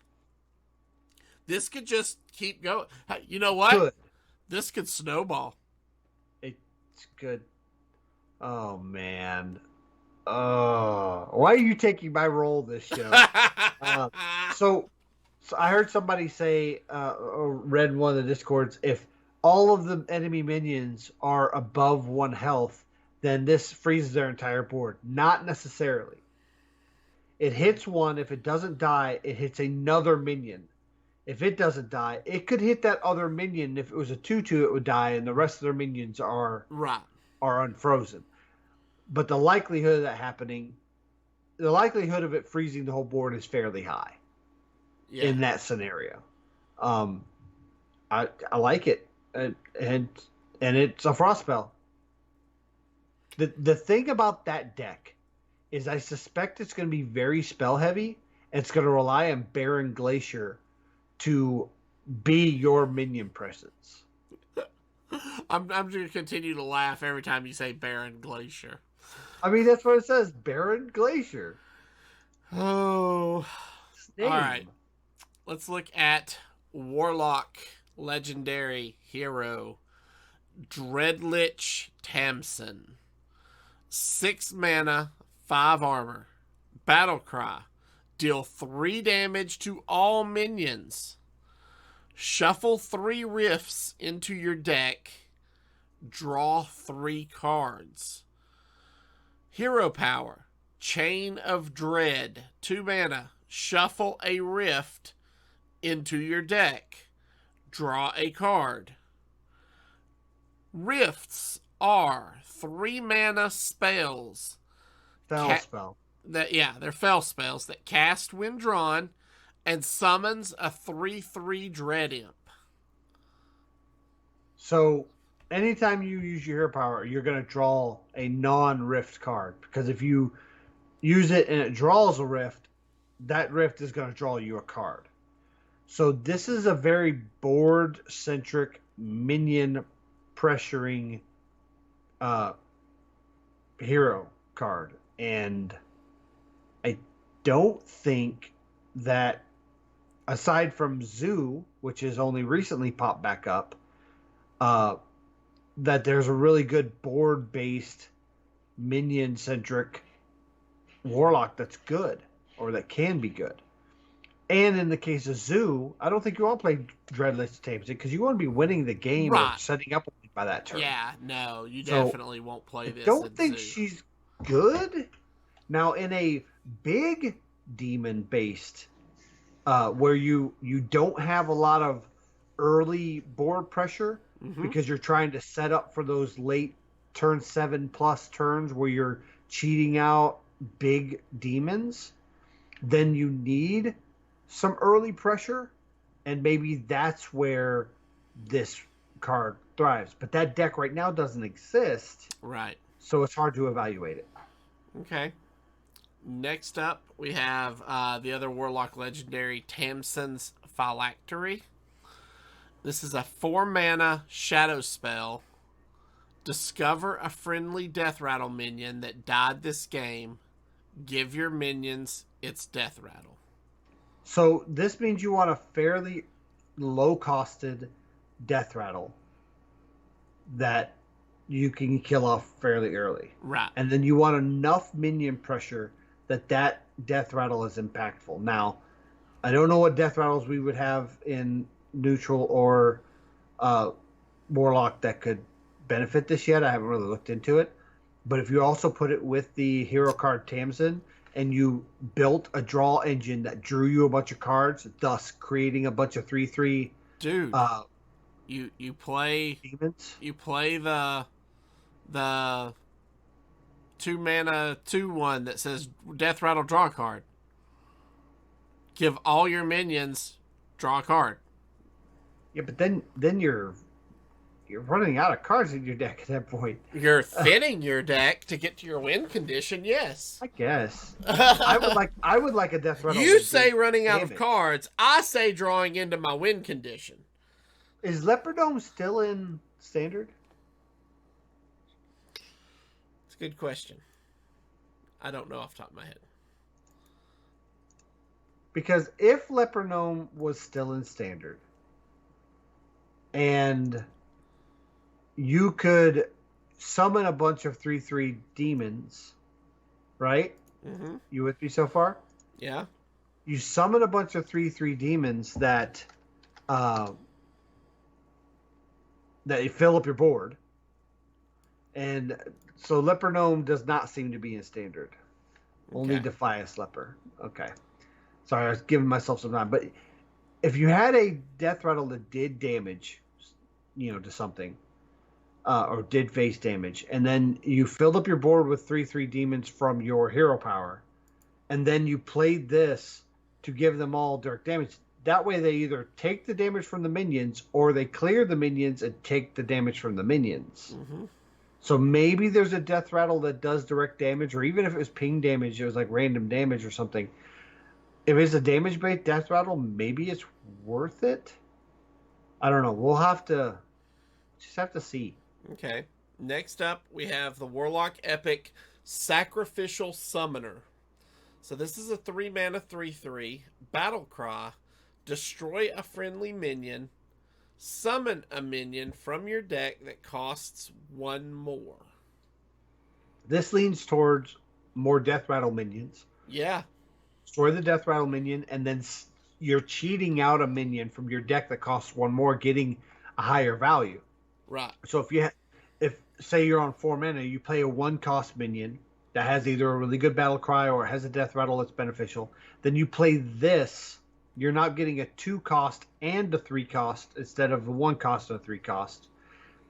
this could just keep going. You know what? Good. This could snowball. It's good. Oh man. Why are you taking my role this show? So I heard somebody say, or read in one of the Discords, if all of the enemy minions are above 1 health, then this freezes their entire board. Not necessarily. It hits one. If it doesn't die, it hits another minion. If it doesn't die, it could hit that other minion. If it was a 2/2, it would die, and the rest of their minions are unfrozen. But the likelihood of that happening, the likelihood of it freezing the whole board is fairly high in that scenario. I like it. And it's a frost spell. The thing about that deck is I suspect it's going to be very spell heavy, and it's going to rely on Baron Glacier to be your minion presence. I'm going to continue to laugh every time you say Baron Glacier. I mean, that's what it says, Baron Glacier. Oh. All right. Let's look at Warlock Legendary Hero Dreadlich Tamson. 6 mana, 5 armor. Battle cry. Deal 3 damage to all minions. Shuffle 3 rifts into your deck. Draw 3 cards. Hero power. Chain of Dread. 2 mana. Shuffle a rift into your deck. draw a card. Rifts are 3-mana spells. Spell. They're fel spells that cast when drawn and summons a 3/3 Dread Imp. So anytime you use your hero power, you're going to draw a non-rift card. Because if you use it and it draws a rift, that rift is going to draw you a card. So this is a very board-centric, minion pressuring hero card. And I don't think that, aside from Zoo, which has only recently popped back up, that there's a really good board-based, minion-centric Warlock that's good, or that can be good. And in the case of Zoo, I don't think you want to play Dreadless Tamson because you want to be winning the game or setting up by that turn. Yeah, no, you definitely won't play this. I don't think she's good. Now, in a big demon-based, where you don't have a lot of early board pressure because you're trying to set up for those late turn 7+ turns where you're cheating out big demons, then you need some early pressure, and maybe that's where this card thrives. But that deck right now doesn't exist. Right. So it's hard to evaluate it. Okay. Next up, we have the other Warlock Legendary, Tamson's Phylactery. This is a 4-mana shadow spell. Discover a friendly Death Rattle minion that died this game. Give your minions its Death Rattle. So this means you want a fairly low-costed Death Rattle that you can kill off fairly early. Right. And then you want enough minion pressure that Death Rattle is impactful. Now, I don't know what Death Rattles we would have in neutral or Warlock that could benefit this yet. I haven't really looked into it. But if you also put it with the hero card Tamson and you built a draw engine that drew you a bunch of cards, thus creating a bunch of 3/3 dude, you play demons. You play the 2-mana 2/1 that says Death Rattle, draw a card. Give all your minions draw a card. Yeah, but then you're running out of cards in your deck at that point. You're thinning your deck to get to your win condition, yes. I guess. I would like a Death Rattle. You say running out of cards. I say drawing into my win condition. Is Leopardome still in Standard? It's a good question. I don't know off the top of my head. Because if Leopardome was still in Standard, and you could summon a bunch of 3/3 demons, right? Mm-hmm. You with me so far? Yeah. You summon a bunch of 3/3 demons that you fill up your board. And so Leper Gnome does not seem to be in Standard. Okay. Only Defias Leper. Okay. Sorry, I was giving myself some time. But if you had a Death Rattle that did damage, to something, or did face damage, and then you filled up your board with 3/3 demons from your hero power, and then you played this to give them all direct damage, that way they either take the damage from the minions or they clear the minions and take the damage from the minions. Mm-hmm. So maybe there's a Death Rattle that does direct damage, or even if it was ping damage, it was like random damage or something. If it's a damage-based Death Rattle, maybe it's worth it. I don't know. We'll just have to see. Okay. Next up, we have the Warlock Epic Sacrificial Summoner. So this is a 3-mana 3/3 battle cry. Destroy a friendly minion. Summon a minion from your deck that costs 1 more. This leans towards more Death Rattle minions. Yeah. Destroy the Death Rattle minion, and then you're cheating out a minion from your deck that costs 1 more, getting a higher value. Right. So if say you're on 4 mana, you play a 1-cost minion that has either a really good battle cry or has a Death Rattle that's beneficial, then you play this you're not getting a 2 cost and a 3 cost instead of a 1 cost and a 3 cost,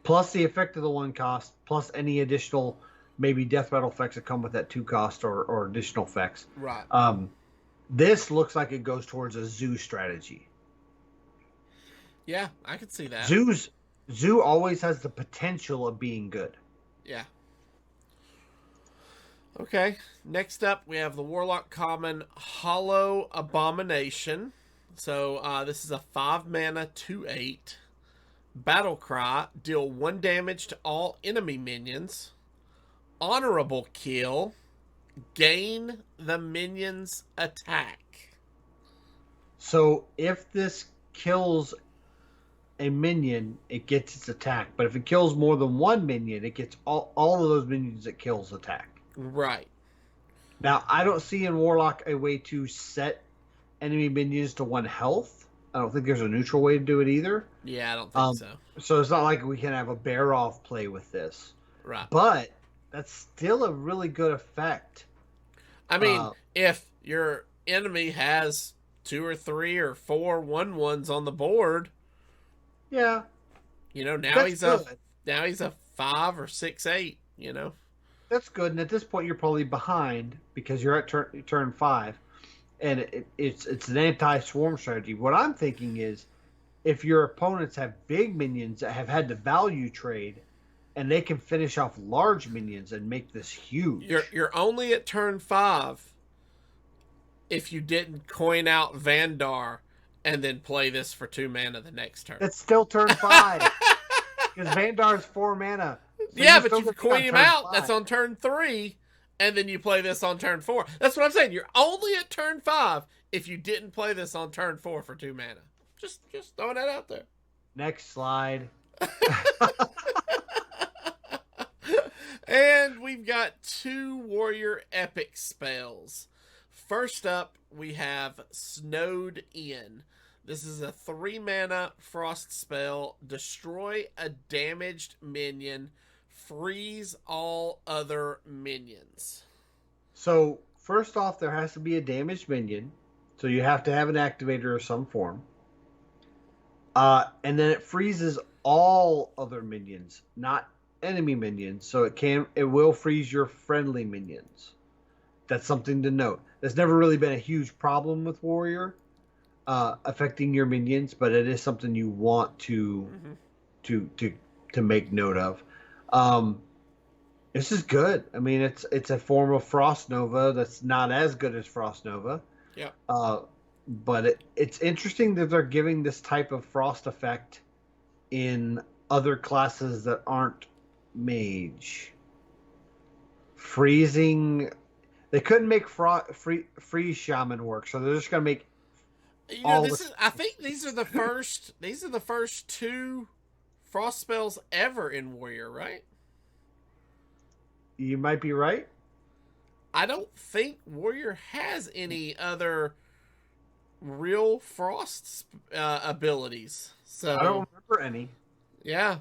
plus the effect of the 1 cost, plus any additional maybe death battle effects that come with that 2 cost or additional effects. Right. This looks like it goes towards a zoo strategy. Yeah, I could see that. Zoo always has the potential of being good. Yeah. Okay, next up we have the Warlock common Hollow Abomination. So this is a 5 mana 2/8. Battle Cry, deal 1 damage to all enemy minions. Honorable kill, gain the minion's attack. So if this kills a minion, it gets its attack. But if it kills more than 1 minion, it gets all of those minions it kills attack. Right. Now, I don't see in Warlock a way to set enemy minions to 1 health. I don't think there's a neutral way to do it either. Yeah, I don't think so. So it's not like we can have a bear-off play with this. Right. But that's still a really good effect. I mean, if your enemy has 2 or 3 or 4 1/1s on the board, yeah, now that's he's good. a 5 or 6/8. That's good. And at this point, you're probably behind because you're at turn 5, and it's an anti-swarm strategy. What I'm thinking is, if your opponents have big minions that have had to value trade, and they can finish off large minions and make this huge. You're only at turn 5 if you didn't coin out Vandar and then play this for 2 mana the next turn. That's still turn 5 because Vandar is 4 mana. So yeah, but you coin him out. 5. That's on turn 3, and then you play this on turn 4. That's what I'm saying. You're only at turn 5 if you didn't play this on turn 4 for 2 mana. Just throwing that out there. Next slide. And we've got 2 warrior epic spells. First up, we have Snowed In. This is a 3 mana frost spell. Destroy a damaged minion. Freeze all other minions. So, first off, there has to be a damaged minion. So you have to have an activator of some form. And then it freezes all other minions, not enemy minions. So it will freeze your friendly minions. That's something to note. That's never really been a huge problem with Warrior affecting your minions, but it is something you want to make note of. This is good. I mean, it's a form of Frost Nova that's not as good as Frost Nova. Yeah. But it's interesting that they're giving this type of frost effect in other classes that aren't mage. Freezing. They couldn't make freeze shaman work, so they're just gonna make. I think these are the first. These are the first 2 frost spells ever in Warrior, right? You might be right. I don't think Warrior has any other real frost abilities. So I don't remember any. Yeah.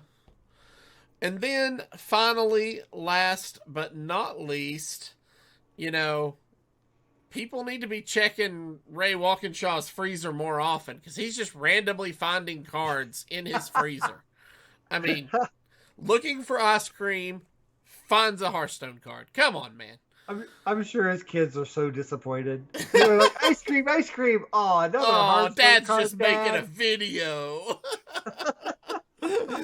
And then finally, last but not least, people need to be checking Ray Walkinshaw's freezer more often because he's just randomly finding cards in his freezer. I mean, looking for ice cream, finds a Hearthstone card. Come on, man. I'm sure his kids are so disappointed. They're like, ice cream, ice cream. Oh, another Hearthstone Dad's card, just Dad. making a video.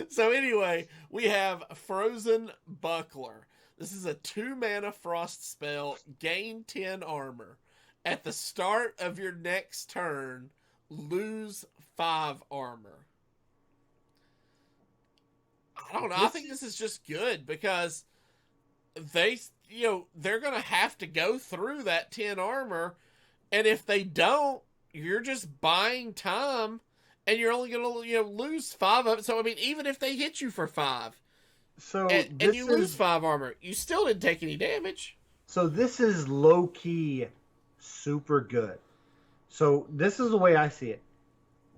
So anyway, we have Frozen Buckler. This is a 2 mana frost spell. Gain 10 armor. At the start of your next turn, lose 5 armor. I don't know. I think this is just good because they're going to have to go through that 10 armor. And if they don't, you're just buying time and you're only going to, lose 5 of it. So, I mean, even if they hit you for 5 and you lose 5 armor, you still didn't take any damage. So this is low key super good. So this is the way I see it.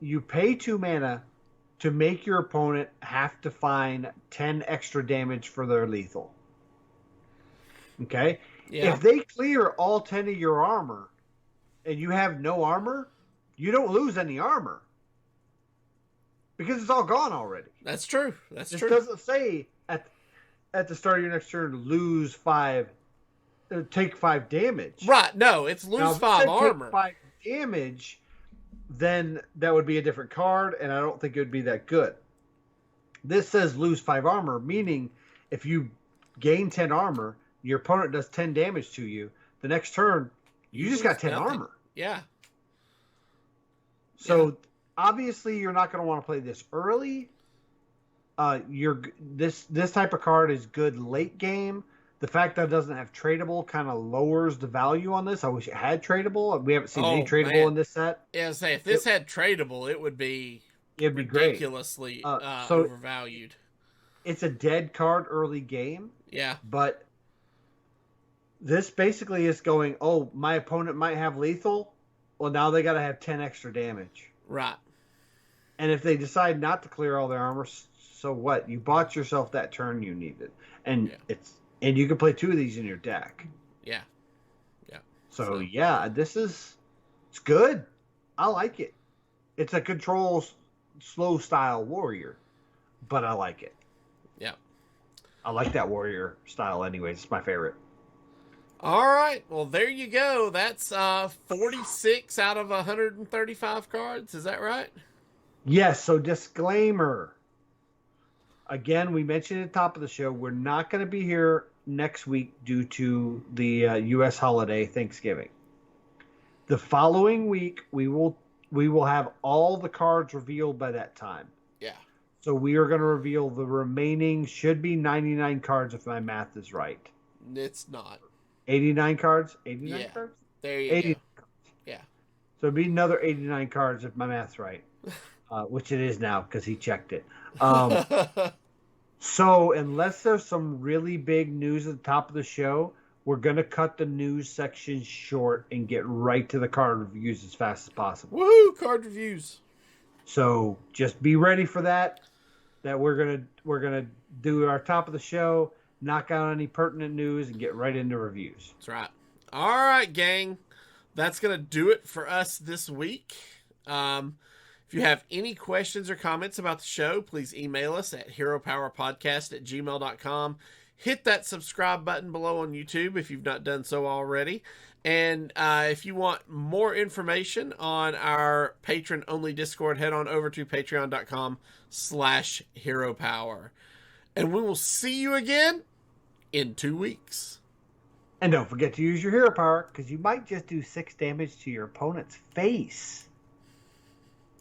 You pay 2 mana to make your opponent have to find 10 extra damage for their lethal. Okay? Yeah. If they clear all 10 of your armor and you have no armor, you don't lose any armor because it's all gone already. That's true. That's true. It doesn't say at the start of your next turn lose 5, take 5 damage. Right? No, it's lose Now, 5 armor. Take 5 damage, then that would be a different card, and I don't think it would be that good. This says lose 5 armor, meaning if you gain 10 armor, your opponent does 10 damage to you. The next turn, you just got 10 nothing. armor. Yeah. So obviously, you're not going to want to play this early. This type of card is good late game. The fact that it doesn't have tradable kind of lowers the value on this. I wish it had tradable. We haven't seen any tradable in this set. Yeah, say if this had tradable, it'd be ridiculously overvalued. It's a dead card early game. Yeah. But this basically is going, oh, my opponent might have lethal. Well, now they got to have 10 extra damage. Right. And if they decide not to clear all their armor, so what? You bought yourself that turn you needed. And and you can play 2 of these in your deck. Yeah. Yeah. So it's good. I like it. It's a control slow style warrior, but I like it. Yeah. I like that warrior style anyways. It's my favorite. All right. Well, there you go. That's 46 out of 135 cards. Is that right? Yes. So disclaimer. Again, we mentioned at the top of the show, we're not going to be here next week due to the U.S. holiday, Thanksgiving. The following week, we will have all the cards revealed by that time. Yeah. So we are going to reveal the remaining, should be 99 cards if my math is right. It's not. 89 cards? 89 cards? There you go. Cards. Yeah. So it'd be another 89 cards if my math's right. Which it is now because he checked it. So unless there's some really big news at the top of the show, we're going to cut the news section short and get right to the card reviews as fast as possible. Woohoo! Card reviews. So just be ready for that. That we're gonna do our top of the show, knock out any pertinent news, and get right into reviews. That's right. All right, gang. That's gonna do it for us this week. If you have any questions or comments about the show, please email us at heropowerpodcast@gmail.com. Hit that subscribe button below on YouTube if you've not done so already. And if you want more information on our patron-only Discord, head on over to patreon.com/heropower. And we will see you again in 2 weeks. And don't forget to use your hero power, because you might just do 6 damage to your opponent's face.